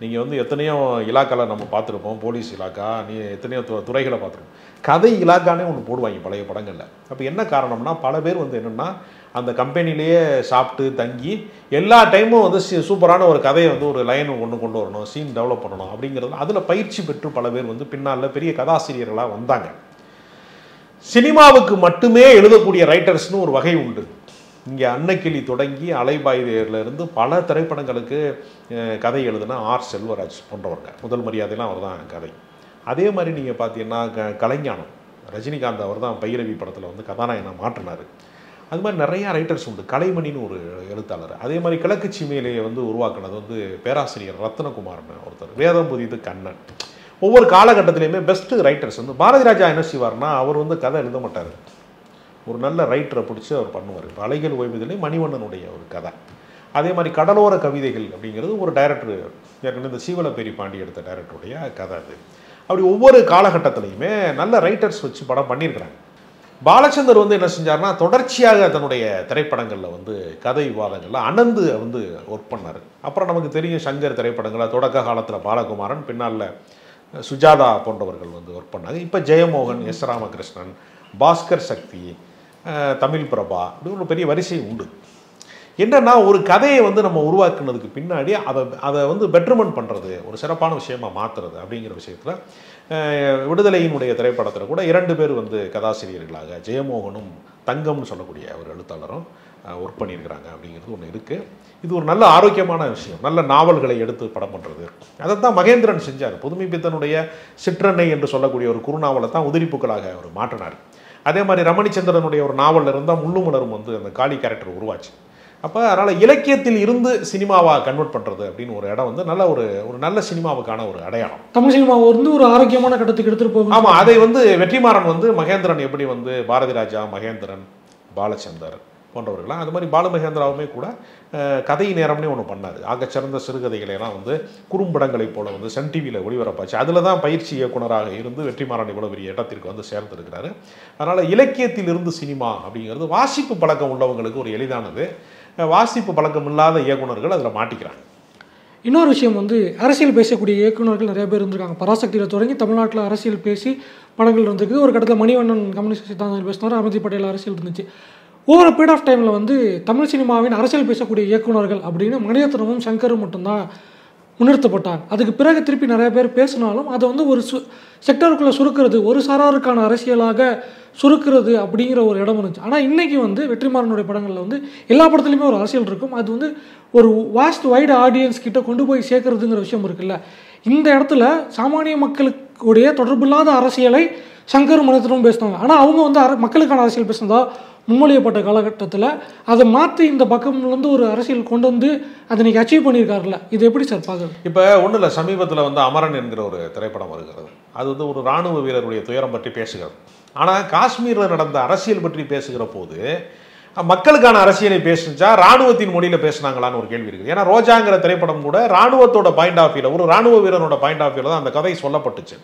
நீங்கள் வந்து எத்தனையோ இலாக்காவில் நம்ம பார்த்துருப்போம், போலீஸ் இலாக்கா, எத்தனையோ துறைகளை பார்த்துருப்போம். கதை இலாக்கானே ஒன்று போடுவாங்க பழைய படங்களில். அப்போ என்ன காரணம்னா, பல பேர் வந்து என்னென்னா அந்த கம்பெனிலேயே சாப்பிட்டு தங்கி எல்லா டைமும் வந்து சூப்பரான ஒரு கதையை வந்து ஒரு லைன் ஒன்று கொண்டு வரணும், சீன் டெவலப் பண்ணணும் அப்படிங்கிறது அதில் பயிற்சி பெற்று பல பேர் வந்து பின்னால் பெரிய கதாசிரியர்களாக வந்தாங்க. சினிமாவுக்கு மட்டுமே எழுதக்கூடிய ரைட்டர்ஸ்னு ஒரு வகை உண்டு. இங்கே அன்னக்கிளி தொடங்கி அலைபாயுதேரிலிருந்து பல திரைப்படங்களுக்கு கதை எழுதுனா ஆர் செல்வராஜ் போன்றவங்க, முதல் மரியாதைலாம் அவர் தான் கதை. அதே மாதிரி நீங்கள் பார்த்தீங்கன்னா கலைஞானம் ரஜினிகாந்த் அவர் தான் பைரவி படத்தில் வந்து கதாநாயகனாக மாற்றினார். அது மாதிரி நிறையா ரைட்டர்ஸ் உண்டு. கலைமணின்னு ஒரு எழுத்தாளர். அதே மாதிரி கிழக்கு சீமையிலேயே வந்து உருவாக்குனது வந்து பேராசிரியர் ரத்னகுமார்னு ஒருத்தர். வேதம் புதிது கண்ணன். ஒவ்வொரு காலகட்டத்திலையுமே பெஸ்ட்டு ரைட்டர்ஸ் வந்து பாரதி ராஜா என்ன செய்வார்னா, அவர் வந்து கதை எழுத மாட்டார், ஒரு நல்ல ரைட்டரை பிடிச்சி அவர் பண்ணுவார். இப்போ அலைகள் ஓய்வதிலே மணிவண்ணனுடைய ஒரு கதை. அதே மாதிரி கடலோர கவிதைகள் அப்படிங்கிறது ஒரு டைரக்டர், ஏற்கனவே இந்த சீவலப்பேரி பாண்டி எடுத்த டைரக்டருடைய கதை. அது அப்படி ஒவ்வொரு காலகட்டத்திலையுமே நல்ல ரைட்டர்ஸ் வச்சு படம் பண்ணியிருக்கிறாங்க. பாலச்சந்தர் வந்து என்ன செஞ்சார்னா, தொடர்ச்சியாக தன்னுடைய திரைப்படங்களில் வந்து கதை விவாதங்களில் அனந்து வந்து ஒர்க் பண்ணார். அப்புறம் நமக்கு தெரியும் சங்கர் திரைப்படங்களில் தொடக்க காலத்தில் பாலகுமாரன், பின்னால் சுஜாதா போன்றவர்கள் வந்து ஒர்க் பண்ணாங்க. இப்போ ஜெயமோகன், எஸ் ராமகிருஷ்ணன், பாஸ்கர் சக்தி, தமிழ் பிரபா, அப்படி ஒரு பெரிய வரிசை உண்டு. என்னன்னா, ஒரு கதையை வந்து நம்ம உருவாக்குனதுக்கு பின்னாடி அதை வந்து பெட்டர்மெண்ட் பண்ணுறது, ஒரு சிறப்பான விஷயமா மாற்றுறது அப்படிங்கிற விஷயத்தில் விடுதலையினுடைய திரைப்படத்தில் கூட 2 பேர் வந்து கதாசிரியர்களாக ஜெயமோகனும் தங்கம்னு சொல்லக்கூடிய ஒரு எழுத்தாளரும் ஒர்க் பண்ணியிருக்கிறாங்க அப்படிங்கிறது ஒன்று இருக்குது. இது ஒரு நல்ல ஆரோக்கியமான விஷயம். நல்ல நாவல்களை எடுத்து படம் பண்ணுறது, அதை தான் மகேந்திரன் செஞ்சார். புதுமை பித்தனுடைய சிற்றன்னை என்று சொல்லக்கூடிய ஒரு குறுநாவலை தான் உதிரிப்புக்களாக அவர் மாற்றினார். அதே மாதிரி ரமணிச்சந்திரனுடைய ஒரு நாவலில் இருந்தால் முள்ளுமலரும் வந்து அந்த காளி கேரக்டர் உருவாச்சு. அப்போ அதனால் இலக்கியத்தில் இருந்து சினிமாவாக கன்வெர்ட் பண்ணுறது அப்படின்னு ஒரு இடம் வந்து நல்ல ஒரு நல்ல சினிமாவுக்கான ஒரு அடையாளம். தமிழ் சினிமா வந்து ஒரு ஆரோக்கியமான கட்டத்துக்கு எடுத்துகிட்டு போகும். ஆமாம், அதை வந்து வெற்றிமாறன் வந்து மகேந்திரன் எப்படி வந்து பாரதி ராஜா, மகேந்திரன், பாலச்சந்தர் போன்றவர்களாம், அது மாதிரி பாலு மகேந்திராவுமே கூட கதை நேரம்னே ஒன்று பண்ணார். ஆகச்சிறந்த சிறுகதைகளெல்லாம் வந்து குறும்படங்களை போல வந்து சன் டிவியில் ஒளிபரப்பாச்சு. அதில் தான் பயிற்சி இயக்குனராக இருந்து வெற்றிமாறன் இவ்வளோ பெரிய இடத்திற்கு வந்து சேர்ந்துருக்கிறாரு. அதனால் இலக்கியத்தில் இருந்து சினிமா அப்படிங்கிறது வாசிப்பு பழக்கம் உள்ளவங்களுக்கு ஒரு எளிதானது. வாசிப்பு பழக்கம் இல்லாத இயக்குனர்கள் அதில் மாட்டிக்கிறாங்க. இன்னொரு விஷயம் வந்து அரசியல் பேசக்கூடிய இயக்குநர்கள் நிறைய பேர் இருந்திருக்காங்க. பராசக்தியில் தொடங்கி தமிழ்நாட்டில் அரசியல் பேசி படங்கள் இருந்திருக்கு. ஒரு கட்டத்தில் மணிவண்ணன் கம்யூனிஸ்ட் சித்தாந்தங்கள் பேசினார், அமிர்தி பட்டேல் அரசியல் இருந்துச்சு. ஓவர் பீரியட் ஆஃப் டைமில் வந்து தமிழ் சினிமாவின் அரசியல் பேசக்கூடிய இயக்குநர்கள் அப்படின்னு மணிரத்னமும் சங்கரும் மட்டும்தான் முன்னிறுத்தப்பட்டாங்க. அதுக்கு பிறகு திருப்பி நிறைய பேர் பேசினாலும் அதை வந்து ஒரு செக்டருக்குள்ளே சுருக்கிறது, ஒரு சாராருக்கான அரசியலாக சுருக்கிறது அப்படிங்கிற ஒரு இடம் இருந்துச்சு. ஆனால் இன்றைக்கி வந்து வெற்றிமாறனுடைய படங்களில் வந்து எல்லா படத்துலையுமே ஒரு அரசியல் இருக்கும். அது வந்து ஒரு வாஸ்ட் வைடு ஆடியன்ஸ் கிட்ட கொண்டு போய் சேர்க்கறதுங்கிற விஷயம் இருக்குல்ல. இந்த இடத்துல சாமானிய மக்களுடைய தொடர்பில்லாத அரசியலை சங்கர் மனத்திலும் பேசினாங்க. ஆனால் அவங்க வந்து மக்களுக்கான அரசியல் பேசுனதா முன்மொழியப்பட்ட காலகட்டத்தில் அதை மாற்றி இந்த பக்கம்லேருந்து ஒரு அரசியல் கொண்டு வந்து அதை இன்றைக்கி அச்சீவ் பண்ணியிருக்காருல்ல. இது எப்படி சார் பார்க்குறது? இப்போ ஒன்றும் இல்லை, சமீபத்தில் வந்து அமரன் என்கிற ஒரு திரைப்படம் வருகிறது. அது வந்து ஒரு இராணுவ வீரருடைய துயரம் பற்றி பேசுகிறது. ஆனால் காஷ்மீரில் நடந்த அரசியல் பற்றி பேசுகிற போது மக்களுக்கான அரசியலை பேசுச்சா இராணுவத்தின் மொழியில் பேசுனாங்களான்னு ஒரு கேள்வி இருக்குது. ஏன்னா ரோஜாங்கிற திரைப்படம் கூட இராணுவத்தோட பாயிண்ட் ஆஃப் வியூவில், ஒரு இராணுவ வீரனோட பாயிண்ட் ஆஃப் வியூவில் தான் அந்த கதை சொல்லப்பட்டுச்சு.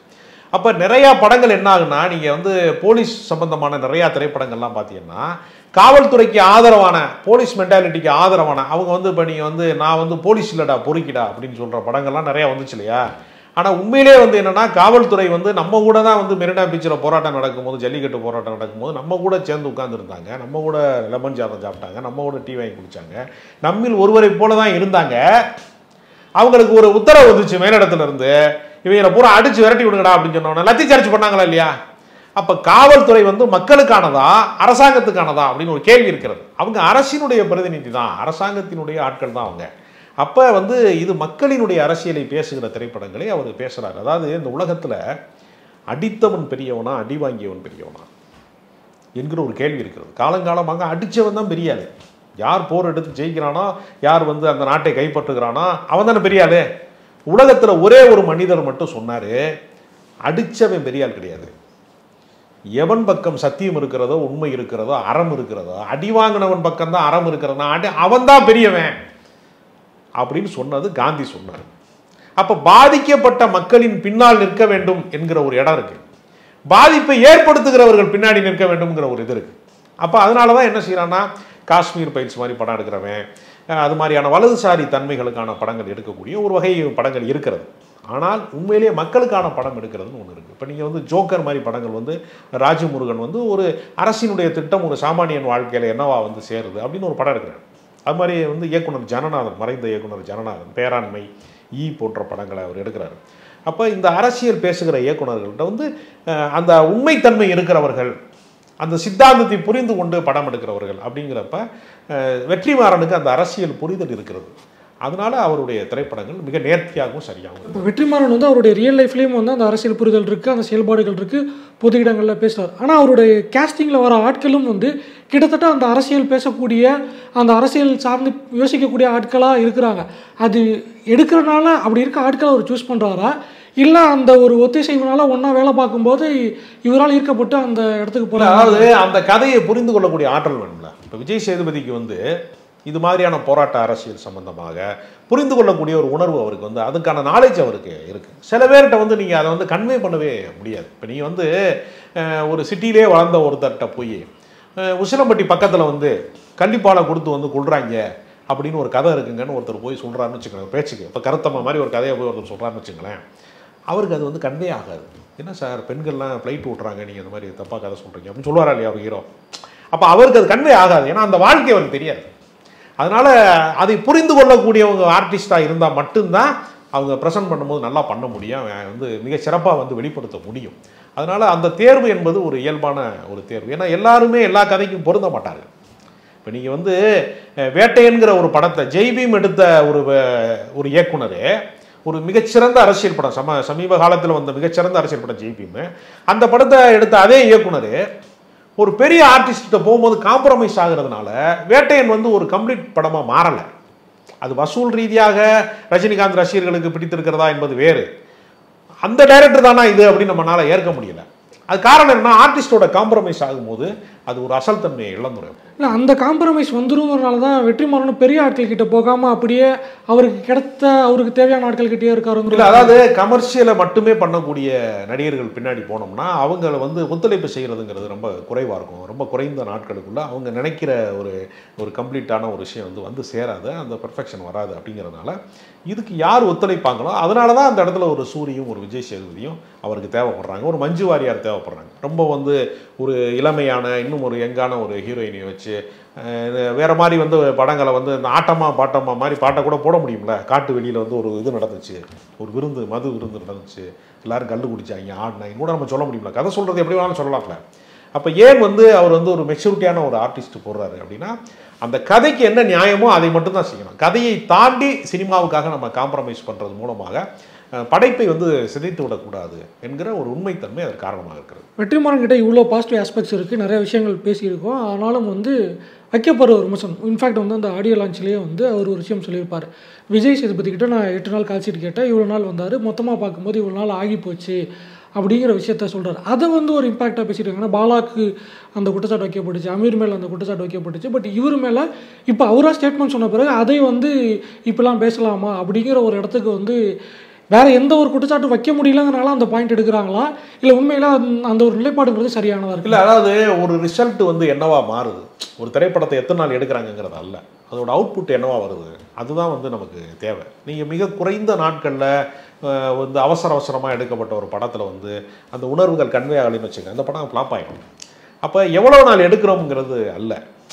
அப்போ நிறையா படங்கள் என்ன ஆகுனா, நீங்கள் வந்து போலீஸ் சம்பந்தமான நிறையா திரைப்படங்கள்லாம் பார்த்தீங்கன்னா காவல்துறைக்கு ஆதரவான, போலீஸ் மென்டாலிட்டிக்கு ஆதரவான, அவங்க வந்து இப்போ நீங்கள் வந்து நான் வந்து போலீஸ் இல்லடா பொறுக்கிடா அப்படின்னு சொல்கிற படங்கள்லாம் நிறையா வந்துச்சு இல்லையா. ஆனால் உண்மையிலே வந்து என்னென்னா காவல்துறை வந்து நம்ம கூட தான் வந்து மெரினா பீச்சில் போராட்டம் நடக்கும்போது, ஜல்லிக்கட்டு போராட்டம் நடக்கும்போது நம்ம கூட சேர்ந்து உட்காந்துருந்தாங்க, நம்ம கூட லெமன் சாதம் சாப்பிட்டாங்க, நம்ம கூட டீ வாங்கி குடித்தாங்க, நம்மில் ஒருவரை போல தான் இருந்தாங்க. அவங்களுக்கு ஒரு உத்தரவு வந்துச்சு மேலிடத்துல இருந்து, இவங்களை பூரா அடிச்சு விரட்டி விடுங்கடா அப்படின்னு சொன்னோன்னா லத்தி சார்ஜ் பண்ணாங்களா இல்லையா. அப்போ காவல்துறை வந்து மக்களுக்கானதா அரசாங்கத்துக்கானதா அப்படின்னு ஒரு கேள்வி இருக்கிறது. அவங்க அரசினுடைய பிரதிநிதி தான், அரசாங்கத்தினுடைய ஆட்கள் தான் அவங்க. அப்போ வந்து இது மக்களினுடைய அரசியலை பேசுகிற திரைப்படங்களை அவர் பேசுகிறார். அதாவது இந்த உலகத்தில் அடித்தவன் பெரியவனா அடி வாங்கியவன் பெரியவனா என்கிற ஒரு கேள்வி இருக்கிறது. காலங்காலமாக அடித்தவன் தான் பெரியாள். யார் போர் எடுத்து ஜெயிக்கிறானோ, யார் வந்து அந்த நாட்டை கைப்பற்றுகிறானோ அவன் தானே பெரியாள். உலகத்தில் ஒரே ஒரு மனிதர் மட்டும் சொன்னார், அடித்தவன் பெரியாள் கிடையாது. எவன் பக்கம் சத்தியம் இருக்கிறதோ, உண்மை இருக்கிறதோ, அறம் இருக்கிறதோ, அடி வாங்கினவன் பக்கம் தான் அறம் இருக்கிறதா, அவன் தான் பெரியவன் அப்படின்னு சொன்னது காந்தி சொன்னார். அப்போ பாதிக்கப்பட்ட மக்களின் பின்னால் நிற்க வேண்டும் என்கிற ஒரு இடம் இருக்கு, பாதிப்பை ஏற்படுத்துகிறவர்கள் பின்னாடி நிற்க வேண்டும்ங்கிற ஒரு இது இருக்கு. அப்போ அதனால தான் என்ன செய்யறான்னா, காஷ்மீர் பயிற்சி மாதிரி படம் எடுக்கிறவன், அது மாதிரியான வலதுசாரி தன்மைகளுக்கான படங்கள் எடுக்கக்கூடிய ஒரு வகை படங்கள் இருக்கிறது. ஆனால் உண்மையிலேயே மக்களுக்கான படம் எடுக்கிறதுன்னு ஒன்று இருக்குது. இப்போ நீங்கள் வந்து ஜோக்கர் மாதிரி படங்கள் வந்து ராஜமுருகன் வந்து ஒரு அரசினுடைய திட்டம் ஒரு சாமானியன் வாழ்க்கையில் என்னவா வந்து சேருது அப்படின்னு ஒரு படம் எடுக்கிறார். அது மாதிரி வந்து இயக்குனர் ஜனநாதன், மறைந்த இயக்குனர் ஜனநாதன் பேராண்மை போன்ற படங்களை அவர் எடுக்கிறார். அப்போ இந்த அரசியல் பேசுகிற இயக்குனர்கள்ட்ட வந்து அந்த உண்மைத்தன்மை இருக்கிறவர்கள், அந்த சித்தாந்தத்தை புரிந்து கொண்டு படம் எடுக்கிறவர்கள் அப்படிங்கிறப்ப வெற்றிமாறனுக்கு அந்த அரசியல் புரிதல் இருக்கிறது. அதனால அவருடைய திரைப்படங்கள் மிக நேர்த்தியாகவும் சரியாகவும். இப்போ வெற்றிமாறன் வந்து அவருடைய ரியல் லைஃப்லேயும் வந்து அந்த அரசியல் புரிதல் இருக்குது, அந்த செயல்பாடுகள் இருக்குது, பொது இடங்களில் பேசுகிறார். ஆனால் அவருடைய கேஸ்டிங்கில் வர ஆட்களும் வந்து கிட்டத்தட்ட அந்த அரசியல் பேசக்கூடிய, அந்த அரசியல் சார்ந்து யோசிக்கக்கூடிய ஆட்களாக இருக்கிறாங்க. அது எடுக்கிறனால அப்படி இருக்க ஆட்களை அவர் சூஸ் பண்ணுறாரா, இல்லை அந்த ஒரு ஒத்திசைவுனால ஒன்றா வேலை பார்க்கும்போது இவரால் ஈர்க்கப்பட்டு அந்த இடத்துக்கு போகிறார்? அதாவது அந்த கதையை புரிந்து கொள்ளக்கூடிய ஆற்றல் வேணும்ல. இப்போ விஜய் சேதுபதிக்கு வந்து இது மாதிரியான போராட்ட அரசியல் சம்பந்தமாக புரிந்து கொள்ளக்கூடிய ஒரு உணர்வு அவருக்கு வந்து, அதுக்கான நாலேஜ் அவருக்கு இருக்குது. சில பேர்கிட்ட வந்து நீங்கள் அதை வந்து கன்வே பண்ணவே முடியாது. இப்போ நீங்கள் வந்து ஒரு சிட்டியிலே வளர்ந்த ஒருத்தர்கிட்ட போய் உசிலம்பட்டி பக்கத்தில் வந்து கள்ளிப்பாலை கொடுத்து வந்து கொள்றாங்க அப்படின்னு ஒரு கதை இருக்குங்கன்னு ஒருத்தர் போய் சொல்கிறாருன்னு வச்சுக்கோங்க, பேச்சுக்கு இப்போ கருத்தம்மா மாதிரி ஒரு கதையை போய் ஒருத்தர் சொல்கிறாருன்னு வச்சுங்களேன், அவருக்கு அது வந்து கன்வே ஆகாது. என்ன சார் பெண்கள்லாம் ஃப்ளைட் ஓட்டுறாங்க, நீங்கள் இந்த மாதிரி தப்பாக கதை சொல்கிறீங்க அப்படின்னு சொல்லுவாரா இல்லையா அவர் ஹீரோ. அப்போ அவருக்கு அது கன்வே ஆகாது, ஏன்னா அந்த வாழ்க்கை அவருக்கு தெரியாது. அதனால் அதை புரிந்து கொள்ளக்கூடியவங்க ஆர்டிஸ்டாக இருந்தால் மட்டும்தான் அவங்க ப்ரெசென்ட் பண்ணும்போது நல்லா பண்ண முடியும், வந்து மிக சிறப்பாக வந்து வெளிப்படுத்த முடியும். அதனால் அந்த தேர்வு என்பது ஒரு இயல்பான ஒரு தேர்வு. ஏன்னா எல்லாருமே எல்லா கதைக்கும் பொருந்த மாட்டார்கள். இப்போ நீங்கள் வந்து வேட்டையன்கிற ஒரு படத்தை ஜெய்பீம் எடுத்த ஒரு இயக்குனர், ஒரு மிகச்சிறந்த அரசியல் படம், சமீப காலத்தில் வந்த மிகச்சிறந்த அரசியல் படம் ஜெய்பீம், அந்த படத்தை எடுத்த அதே இயக்குனர் ஒரு பெரிய ஆர்டிஸ்ட்ட போகும்போது காம்ப்ரமைஸ் ஆகிறதுனால வேட்டையன் வந்து ஒரு கம்ப்ளீட் படமாக மாறலை. அது வசூல் ரீதியாக ரஜினிகாந்த் ரசிகர்களுக்கு பிடித்திருக்கிறதா என்பது வேறு. அந்த டைரக்டர் தானா இது அப்படின்னு நம்மளால ஏற்க முடியல. அது காரணம் என்ன, ஆர்டிஸ்டோட காம்ப்ரமைஸ் ஆகும்போது அது ஒரு அசல் தன்மையை இழந்துடும். இல்லை, அந்த காம்ப்ரமைஸ் வந்துருங்கிறனால தான் வெற்றிமாறனும் பெரிய ஆட்கள் கிட்ட போகாமல் அப்படியே அவருக்கு தேவையான ஆட்கள் கிட்டே இருக்காருங்க. இல்லை, அதாவது கமர்ஷியலை மட்டுமே பண்ணக்கூடிய நடிகர்கள் பின்னாடி போனோம்னா அவங்கள வந்து ஒத்துழைப்பு செய்கிறதுங்கிறது ரொம்ப குறைவாக இருக்கும். ரொம்ப குறைந்த நாட்களுக்குள்ள அவங்க நினைக்கிற ஒரு கம்ப்ளீட்டான ஒரு விஷயம் வந்து சேராது, அந்த பெர்ஃபெக்ஷன் வராது. அப்படிங்கிறதுனால இதுக்கு யார் ஒத்துழைப்பாங்களோ அதனால தான் அந்த இடத்துல ஒரு சூரியும் ஒரு விஜய் சேதுபதியும் அவருக்கு தேவைப்படுறாங்க, ஒரு மஞ்சு வாரியார் தேவைப்படுறாங்க. ரொம்ப வந்து ஒரு இளமையான இன்னும் ஒரு யங்கான ஒரு ஹீரோயினை வச்சு வேறு மாதிரி வந்து படங்களை வந்து இந்த ஆட்டமா பாட்டம்மா மாதிரி பாட்டை கூட போட முடியும்ல. காட்டு வெளியில் வந்து ஒரு இது நடந்துச்சு, ஒரு விருந்து மது விருந்து நடந்துச்சு, எல்லோரும் கல் குடிச்சாங்க ஆடினாங்க கூட நம்ம சொல்ல முடியும்ல. கதை சொல்கிறது எப்படி வேணாலும் சொல்லலாம்ல. அப்போ ஏன் வந்து அவர் வந்து ஒரு மெச்சூரிட்டியான ஒரு ஆர்டிஸ்ட் போடுறாரு அப்படின்னா அந்த கதைக்கு என்ன நியாயமோ அதை மட்டும்தான் செய்யணும். கதையை தாண்டி சினிமாவுக்காக நம்ம காம்ப்ரமைஸ் பண்ணுறது மூலமாக படைப்பை வந்து சிதைத்து விடக்கூடாது என்கிற ஒரு உண்மைத்தன்மை அதற்கு காரணமாக இருக்கிறது. வெற்றிமாறன் கிட்ட இவ்வளோ பாசிட்டிவ் ஆஸ்பெக்ட்ஸ் இருக்குது, நிறைய விஷயங்கள் பேசியிருக்கோம். ஆனாலும் வந்து வைக்கப்படுற ஒரு விமர்சனம், இன்ஃபேக்ட் வந்து அந்த ஆடியோ லான்ச்லேயே வந்து அவர் ஒரு விஷயம் சொல்லியிருப்பார். விஜய் சேதுபதி கிட்ட நான் 8 நாள் கால்ஷீட் கேட்டேன், இவ்வளோ நாள் வந்தார், மொத்தமாக பார்க்கும்போது இவ்வளோ நாள் ஆகி போச்சு அப்படிங்கிற விஷயத்த சொல்கிறார். அதை வந்து ஒரு இம்பாக்டாக பேசியிருக்காங்கன்னா பாலாக்கு அந்த குற்றச்சாட்டு வைக்கப்பட்டுச்சு, அமீர் மேலே அந்த குற்றச்சாட்டு வைக்கப்பட்டுச்சு. பட் இவர் மேலே இப்போ அவராக ஸ்டேட்மெண்ட் சொன்ன பிறகு அதை வந்து இப்போலாம் பேசலாமா அப்படிங்கிற ஒரு இடத்துக்கு வந்து வேறு எந்த ஒரு குற்றச்சாட்டு வைக்க முடியலங்கிறனால அந்த பாயிண்ட் எடுக்கிறாங்களா, இல்லை உண்மையில அந்த ஒரு நிலைப்பாடுங்கிறது சரியானதாக இருக்குது? இல்லை, அதாவது ஒரு ரிசல்ட் வந்து என்னவா மாறுது, ஒரு திரைப்படத்தை எத்தனை நாள் எடுக்கிறாங்கிறது அல்ல, அதோட அவுட்புட் என்னவா வருது, அதுதான் வந்து நமக்கு தேவை. நீங்கள் மிக குறைந்த நாட்களில் வந்து அவசரமாக எடுக்கப்பட்ட ஒரு படத்தில் வந்து அந்த உணர்வுகள் கன்வே ஆகலைன்னு வச்சுங்க, அந்த படம் ஃப்ளாப் ஆகிடும். அப்போ எவ்வளோ நாள் எடுக்கிறோங்கிறது அல்ல.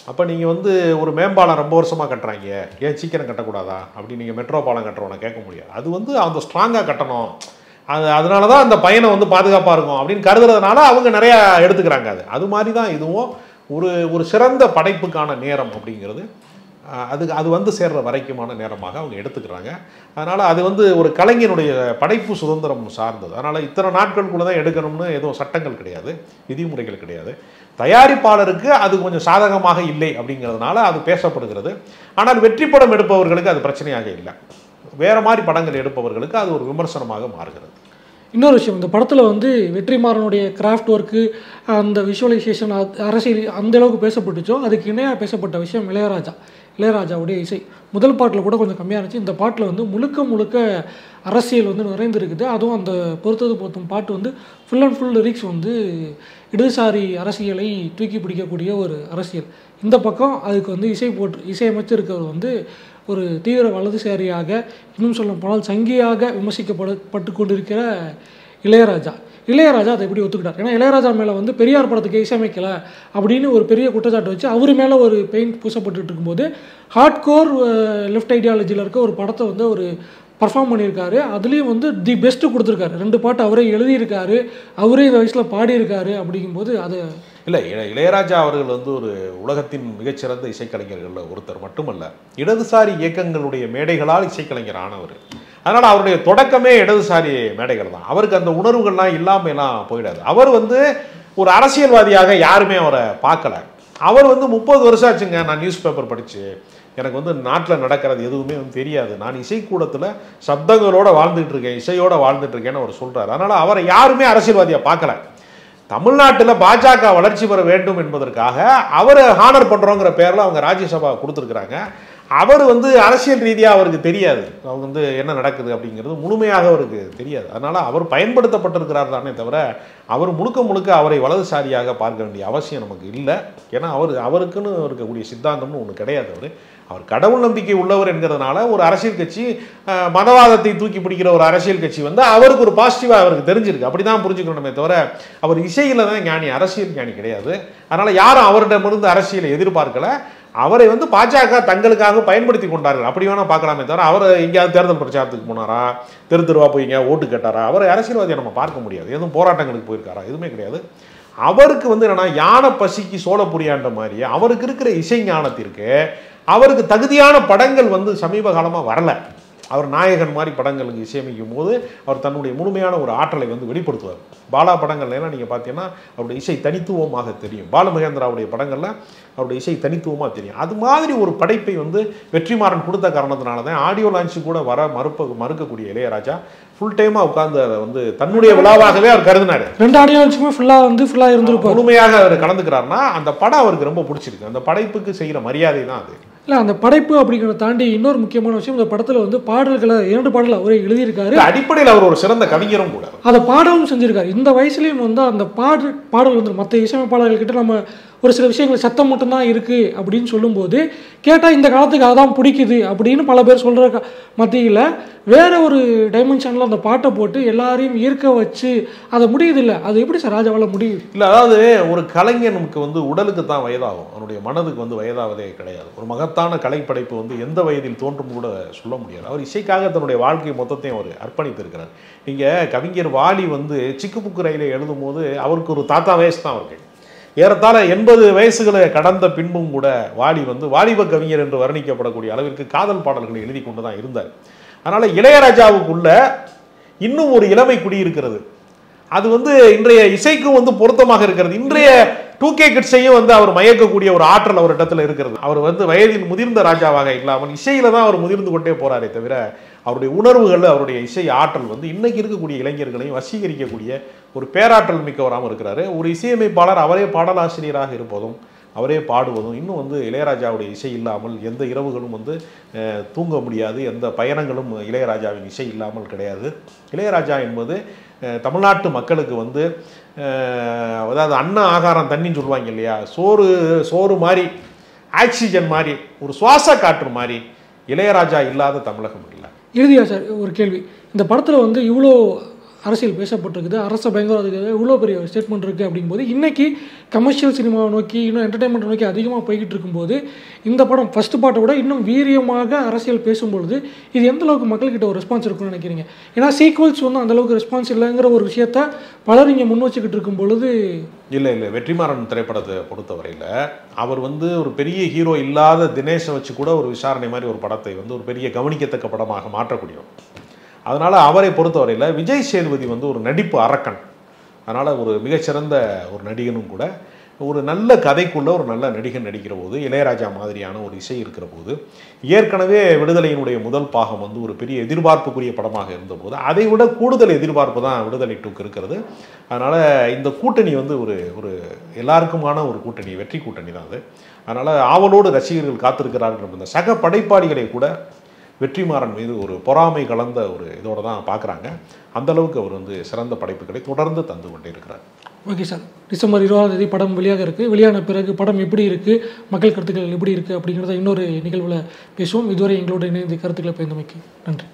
அப்போ நீங்கள் வந்து ஒரு மேம்பாலம் ரொம்ப வருஷமாக கட்டுறாங்க, ஏன் சீக்கிரம் கட்டக்கூடாதா அப்படின்னு நீங்கள் மெட்ரோ பாலம் கட்டுறவனை கேட்க முடியாது. அது வந்து அந்த ஸ்ட்ராங்காக கட்டணும், அதனால தான் அந்த பயணம் வந்து பாதுகாப்பாக இருக்கும் அப்படின்னு கருதுறதுனால அவங்க நிறையா எடுத்துக்கிறாங்க. அது மாதிரி தான் இதுவும் ஒரு சிறந்த படைப்புக்கான நேரம் அப்படிங்கிறது அது வந்து சேர்ற வரைக்குமான நேரமாக அவங்க எடுத்துக்கிறாங்க. அதனால் அது வந்து ஒரு கலைஞனுடைய படைப்பு சுதந்திரம் சார்ந்தது. அதனால் இத்தனை நாட்களுக்குள்ளே தான் எடுக்கணும்னு எதுவும் சட்டங்கள் கிடையாது, விதிமுறைகள் கிடையாது. தயாரிப்பாளருக்கு அது கொஞ்சம் சாதகமாக இல்லை அப்படிங்கிறதுனால அது பேசப்படுகிறது. ஆனால் வெற்றி படம் எடுப்பவர்களுக்கு அது பிரச்சனையாக இல்லை, வேறு மாதிரி படங்கள் எடுப்பவர்களுக்கு அது ஒரு விமர்சனமாக மாறுகிறது. இன்னொரு விஷயம், இந்த படத்தில் வந்து வெற்றிமாறனுடைய கிராஃப்ட் ஒர்க்கு, அந்த விஷுவலைசேஷன், அரசியல் அந்த அளவுக்கு பேசப்பட்டுச்சோ அதுக்கு இணையாக பேசப்பட்ட விஷயம் இளையராஜாவுடைய இசை. முதல் பாட்டில் கூட கொஞ்சம் கம்மியாக இருந்துச்சு. இந்த பாட்டில் வந்து முழுக்க அரசியல் வந்து நிறைந்திருக்குது. அதுவும் அந்த பொறுத்தது பொறுத்தும் பாட்டு வந்து ஃபுல் அண்ட் ஃபுல் லிரிக்ஸ் வந்து இடதுசாரி அரசியலை தூக்கி பிடிக்கக்கூடிய ஒரு அரசியல். இந்த பக்கம் அதுக்கு வந்து இசையமைச்சிருக்கிறவர் வந்து ஒரு தீவிர வலதுசாரியாக, இன்னும் சொல்ல போனால் சங்கியாக விமர்சிக்கப்பட்டு கொண்டிருக்கிற இளையராஜா அதை எப்படி ஒத்துக்கிட்டார்? ஏன்னா இளையராஜா மேலே வந்து பெரியார் படத்துக்கு இசையமைக்கலை அப்படின்னு ஒரு பெரிய குற்றச்சாட்டு வச்சு அவர் மேலே ஒரு பெயிண்ட் பூசப்பட்டு இருக்கும்போது ஹார்ட் கோர் லெஃப்ட் ஐடியாலஜியில் இருக்க ஒரு படத்தை வந்து ஒரு பர்ஃபார்ம் பண்ணியிருக்காரு. அதுலேயும் வந்து தி பெஸ்ட்டு கொடுத்துருக்காரு. 2 பாட்டு அவரே எழுதியிருக்காரு, அவரே இந்த வயசில் பாடியிருக்காரு. அப்படிங்கும்போது அது இல்லை, இளையராஜா அவர்கள் வந்து ஒரு உலகத்தின் மிகச்சிறந்த இசைக்கலைஞர்களில் ஒருத்தர் மட்டுமல்ல, இடதுசாரி இயக்கங்களுடைய மேடைகளால் இசைக்கலைஞர் ஆனவர். அதனால் அவருடைய தொடக்கமே இடதுசாரி மேடைகள் தான். அவருக்கு அந்த உணர்வுகள்லாம் இல்லாமலாம் போயிடாது. அவர் வந்து ஒரு அரசியல்வாதியாக யாருமே அவரை பார்க்கலை. அவர் வந்து 30 வருஷம் ஆச்சுங்க நான் நியூஸ் பேப்பர் படித்து, எனக்கு வந்து நாட்டில் நடக்கிறது எதுவுமே வந்து தெரியாது, நான் இசைக்கூடத்தில் சப்தங்களோடு வாழ்ந்துட்டு இருக்கேன், இசையோடு வாழ்ந்துட்டு இருக்கேன்னு அவர் சொல்கிறார். அதனால் அவரை யாருமே அரசியல்வாதியாக பார்க்கல. தமிழ்நாட்டில் பாஜக வளர்ச்சி பெற வேண்டும் என்பதற்காக அவர் ஹானர் பண்ணுறோங்கிற பேரில் அவங்க ராஜ்யசபா கொடுத்துருக்குறாங்க. அவர் வந்து அரசியல் ரீதியாக அவருக்கு தெரியாது, அவங்க வந்து என்ன நடக்குது அப்படிங்கிறது முழுமையாக அவருக்கு தெரியாது. அதனால் அவர் பயன்படுத்தப்பட்டிருக்கிறார் தானே தவிர அவர் முழுக்க அவரை வலதுசாரியாக பார்க்க வேண்டிய அவசியம் நமக்கு இல்லை. ஏன்னா அவருக்குன்னு இருக்கக்கூடிய சித்தாந்தம்னு ஒன்று கிடையாது. அவர் கடவுள் நம்பிக்கை உள்ளவர் என்கிறதுனால ஒரு அரசியல் கட்சி மதவாதத்தை தூக்கி பிடிக்கிற ஒரு அரசியல் கட்சி வந்து அவருக்கு ஒரு பாசிட்டிவாக அவருக்கு தெரிஞ்சிருக்கு, அப்படி தான் புரிஞ்சுக்கணுமே தவிர அவர் இசையில் தான் ஞானி, அரசியல் ஞானி கிடையாது. அதனால் யாரும் அவரிடமிருந்து அரசியலை எதிர்பார்க்கல. அவரை வந்து பாஜக தங்களுக்காக பயன்படுத்தி கொண்டார்கள், அப்படி வேணால் பார்க்கலாமே தவிர அவர் எங்கேயாவது தேர்தல் பிரச்சாரத்துக்கு போனாரா, தெருவா போய் எங்கேயா ஓட்டு கேட்டாரா, அவரை அரசியல்வாதியை நம்ம பார்க்க முடியாது. எதுவும் போராட்டங்களுக்கு போயிருக்காரா, எதுவுமே கிடையாது. அவருக்கு வந்து என்னன்னா யானை பசிக்கு சோழ புரியாண்ட மாதிரி அவருக்கு இருக்கிற இசை ஞானத்திற்கு அவருக்கு தகுதியான படங்கள் வந்து சமீப காலமாக வரல. அவர் நாயகன் மாதிரி படங்களுக்கு இசையமைக்கும் போது அவர் தன்னுடைய முழுமையான ஒரு ஆற்றலை வந்து வெளிப்படுத்துவார். பாலா படங்கள்லாம் நீங்கள் பார்த்தீங்கன்னா அவருடைய இசை தனித்துவமாக தெரியும். பாலுமகேந்திராவுடைய படங்களில் அவருடைய இசை தனித்துவமாக தெரியும். அது மாதிரி ஒரு படைப்பை வந்து வெற்றிமாறன் கொடுத்த காரணத்தினால தான் ஆடியோ லான்ச்சு கூட மறுக்கக்கூடிய இளையராஜா ஃபுல் டைமாக உட்கார்ந்து அதை வந்து தன்னுடைய விழாவாகவே அவர் கருதினார். 2 ஆடியோ லான்ச்சுமே ஃபுல்லாக இருந்திருப்பார். முழுமையாக அவர் கலந்துக்கிறாருன்னா அந்த படம் அவருக்கு ரொம்ப பிடிச்சிருக்கு. அந்த படைப்புக்கு செய்கிற மரியாதை தான் அது. இல்லை, அந்த படைப்பு அப்படிங்கிறத தாண்டி இன்னொரு முக்கியமான விஷயம், இந்த படத்தில் வந்து பாடல்களை 2 பாடல் அவரே எழுதியிருக்காரு. அடிப்படையில் அவர் ஒரு சிறந்த கவிஞரும் கூட. அதை பாடவும் செஞ்சுருக்காரு. இந்த வயசுலேயும் வந்து அந்த பாடல் வந்து மற்ற இசையமைப்பாளர்கள்கிட்ட நம்ம ஒரு சில விஷயங்கள் சத்தம் மட்டும்தான் இருக்குது அப்படின்னு சொல்லும்போது கேட்டால் இந்த காலத்துக்கு அதான் பிடிக்குது அப்படின்னு பல பேர் சொல்கிற மத்தியில் வேற ஒரு டைமென்ஷனில் அந்த பாட்டை போட்டு எல்லாரையும் ஈர்க்க வச்சு அதை முடியுதில்லை. அது எப்படி சார் ராஜாவால் முடியுது? இல்லை, அதாவது ஒரு கலைஞனுக்கு வந்து உடலுக்கு தான் வயதாகும், அவனுடைய மனதுக்கு வந்து வயதாவதே கிடையாது. ஒரு மகத்தான கலைப்படைப்பு வந்து எந்த வயதில் தோன்றும் கூட சொல்ல முடியாது. அவர் இசைக்காக தன்னுடைய வாழ்க்கை மொத்தத்தையும் அவர் அர்ப்பணித்திருக்கிறார். இங்கே கவிஞர் வாலி வந்து சிக்குப்புக்கு ரயிலை எழுதும் போது அவருக்கு ஒரு தாத்தா வயசு தான் அவருக்கு. ஏறத்தாழ 80 வயசுகளை கடந்த பின்பும் கூட வாலி வந்து வாலிப கவிஞர் என்று வர்ணிக்கப்படக்கூடிய அளவிற்கு காதல் பாடல்களை எழுதி கொண்டு தான் இருந்தார். அதனால் இளையராஜாவுக்குள்ள இன்னும் ஒரு இளமை குடியிருக்கிறது. அது வந்து இன்றைய இசைக்கும் வந்து பொருத்தமாக இருக்கிறது. இன்றைய 2K கிட்ஸையும் வந்து அவர் மயக்கக்கூடிய ஒரு ஆற்றல் அவர் இடத்துல இருக்கிறது. அவர் வந்து வயதில் முதிர்ந்த ராஜாவாக இல்லாமல் இசையில தான் அவர் முதிர்ந்து கொண்டே போறாரே தவிர அவருடைய உணர்வுகள், அவருடைய இசை ஆற்றல் வந்து இன்னைக்கு இருக்கக்கூடிய இளைஞர்களையும் வசீகரிக்கக்கூடிய ஒரு பேராற்றல் மிக்கவராகவும் இருக்கிறாரு. ஒரு இசையமைப்பாளர் அவரே பாடலாசிரியராக இருப்பதும் அவரே பாடுவதும் இன்னும் வந்து இளையராஜாவுடைய இசை இல்லாமல் எந்த இரவுகளும் வந்து தூங்க முடியாது, எந்த பயணங்களும் இளையராஜாவின் இசை இல்லாமல் கிடையாது. இளையராஜா என்பது தமிழ்நாட்டு மக்களுக்கு வந்து அதாவது அன்ன ஆகாரம் தண்ணின்னு சொல்லுவாங்க இல்லையா, சோறு மாதிரி, ஆக்சிஜன் மாதிரி, ஒரு சுவாச காற்று மாதிரி இளையராஜா இல்லாத தமிழகம் இல்லை. இறுதியா சார் ஒரு கேள்வி, இந்த படத்தில் வந்து இவ்வளோ அரசியல் பேசப்பட்டிருக்குது, அரச பயங்கரவாதிகள் இவ்வளோ பெரிய ஸ்டேட்மெண்ட் இருக்குது அப்படிங்கும்போது இன்றைக்கி கமர்ஷியல் சினிமாவை நோக்கி இன்னும் என்டர்டைன்மெண்ட் நோக்கி அதிகமாக போய்கிட்டு இருக்கும்போது இந்த படம் ஃபஸ்ட்டு பாட்டை விட இன்னும் வீரியமாக அரசியல் பேசும்பொழுது இது எந்த அளவுக்கு மக்கள்கிட்ட ஒரு ரெஸ்பான்ஸ் இருக்குன்னு நினைக்கிறீங்க? ஏன்னா சீக்வல்ஸ் வந்து அந்தளவுக்கு ரெஸ்பான்ஸ் இல்லைங்கிற ஒரு விஷயத்த பலர் இங்கே முன் வச்சுக்கிட்டு இருக்கும் பொழுது. இல்லை, வெற்றிமாறன் திரைப்படத்தை பொறுத்தவரையில் அவர் வந்து ஒரு பெரிய ஹீரோ இல்லாத தினேஷை வச்சு கூட ஒரு விசாரணை மாதிரி ஒரு படத்தை வந்து ஒரு பெரிய கவனிக்கத்தக்க படமாக மாற்றக்கூடியவர். அதனால் அவரை பொறுத்தவரையில் விஜய் சேதுபதி வந்து ஒரு நடிப்பு அரக்கன். அதனால் ஒரு மிகச்சிறந்த ஒரு நடிகனும் கூட. ஒரு நல்ல கதைக்குள்ள ஒரு நல்ல நடிகன் நடிக்கிற போது, இளையராஜா மாதிரியான ஒரு இசை இருக்கிற போது, ஏற்கனவே விடுதலையினுடைய முதல் பாகம் வந்து ஒரு பெரிய எதிர்பார்ப்புக்குரிய படமாக இருந்தபோது அதை விட கூடுதல் எதிர்பார்ப்பு தான் விடுதலை 2க்கு இருக்கிறது. அதனால் இந்த கூட்டணி வந்து ஒரு எல்லாருக்குமான ஒரு கூட்டணி, வெற்றி கூட்டணி தான் அது. அதனால் ஆவலோடு ரசிகர்கள் காத்திருக்கிறார்கள். இந்த சக படைப்பாளிகளை கூட வெற்றிமாறன் மீது ஒரு பொறாமை கலந்த ஒரு இதோடு தான் பார்க்குறாங்க. அந்தளவுக்கு அவர் வந்து சிறந்த படைப்புகளை தொடர்ந்து தந்து கொண்டே இருக்கிறார். ஓகே சார், டிசம்பர் 20ஆம் தேதி படம் வெளியாக இருக்குது. வெளியான பிறகு படம் எப்படி இருக்குது, மக்கள் கருத்துக்கள் எப்படி இருக்குது அப்படிங்கிறத இன்னொரு நிகழ்வில் பேசுவோம். இதுவரை எங்களோட இணைந்து கருத்துக்களை பகிர்ந்தமைக்கு நன்றி.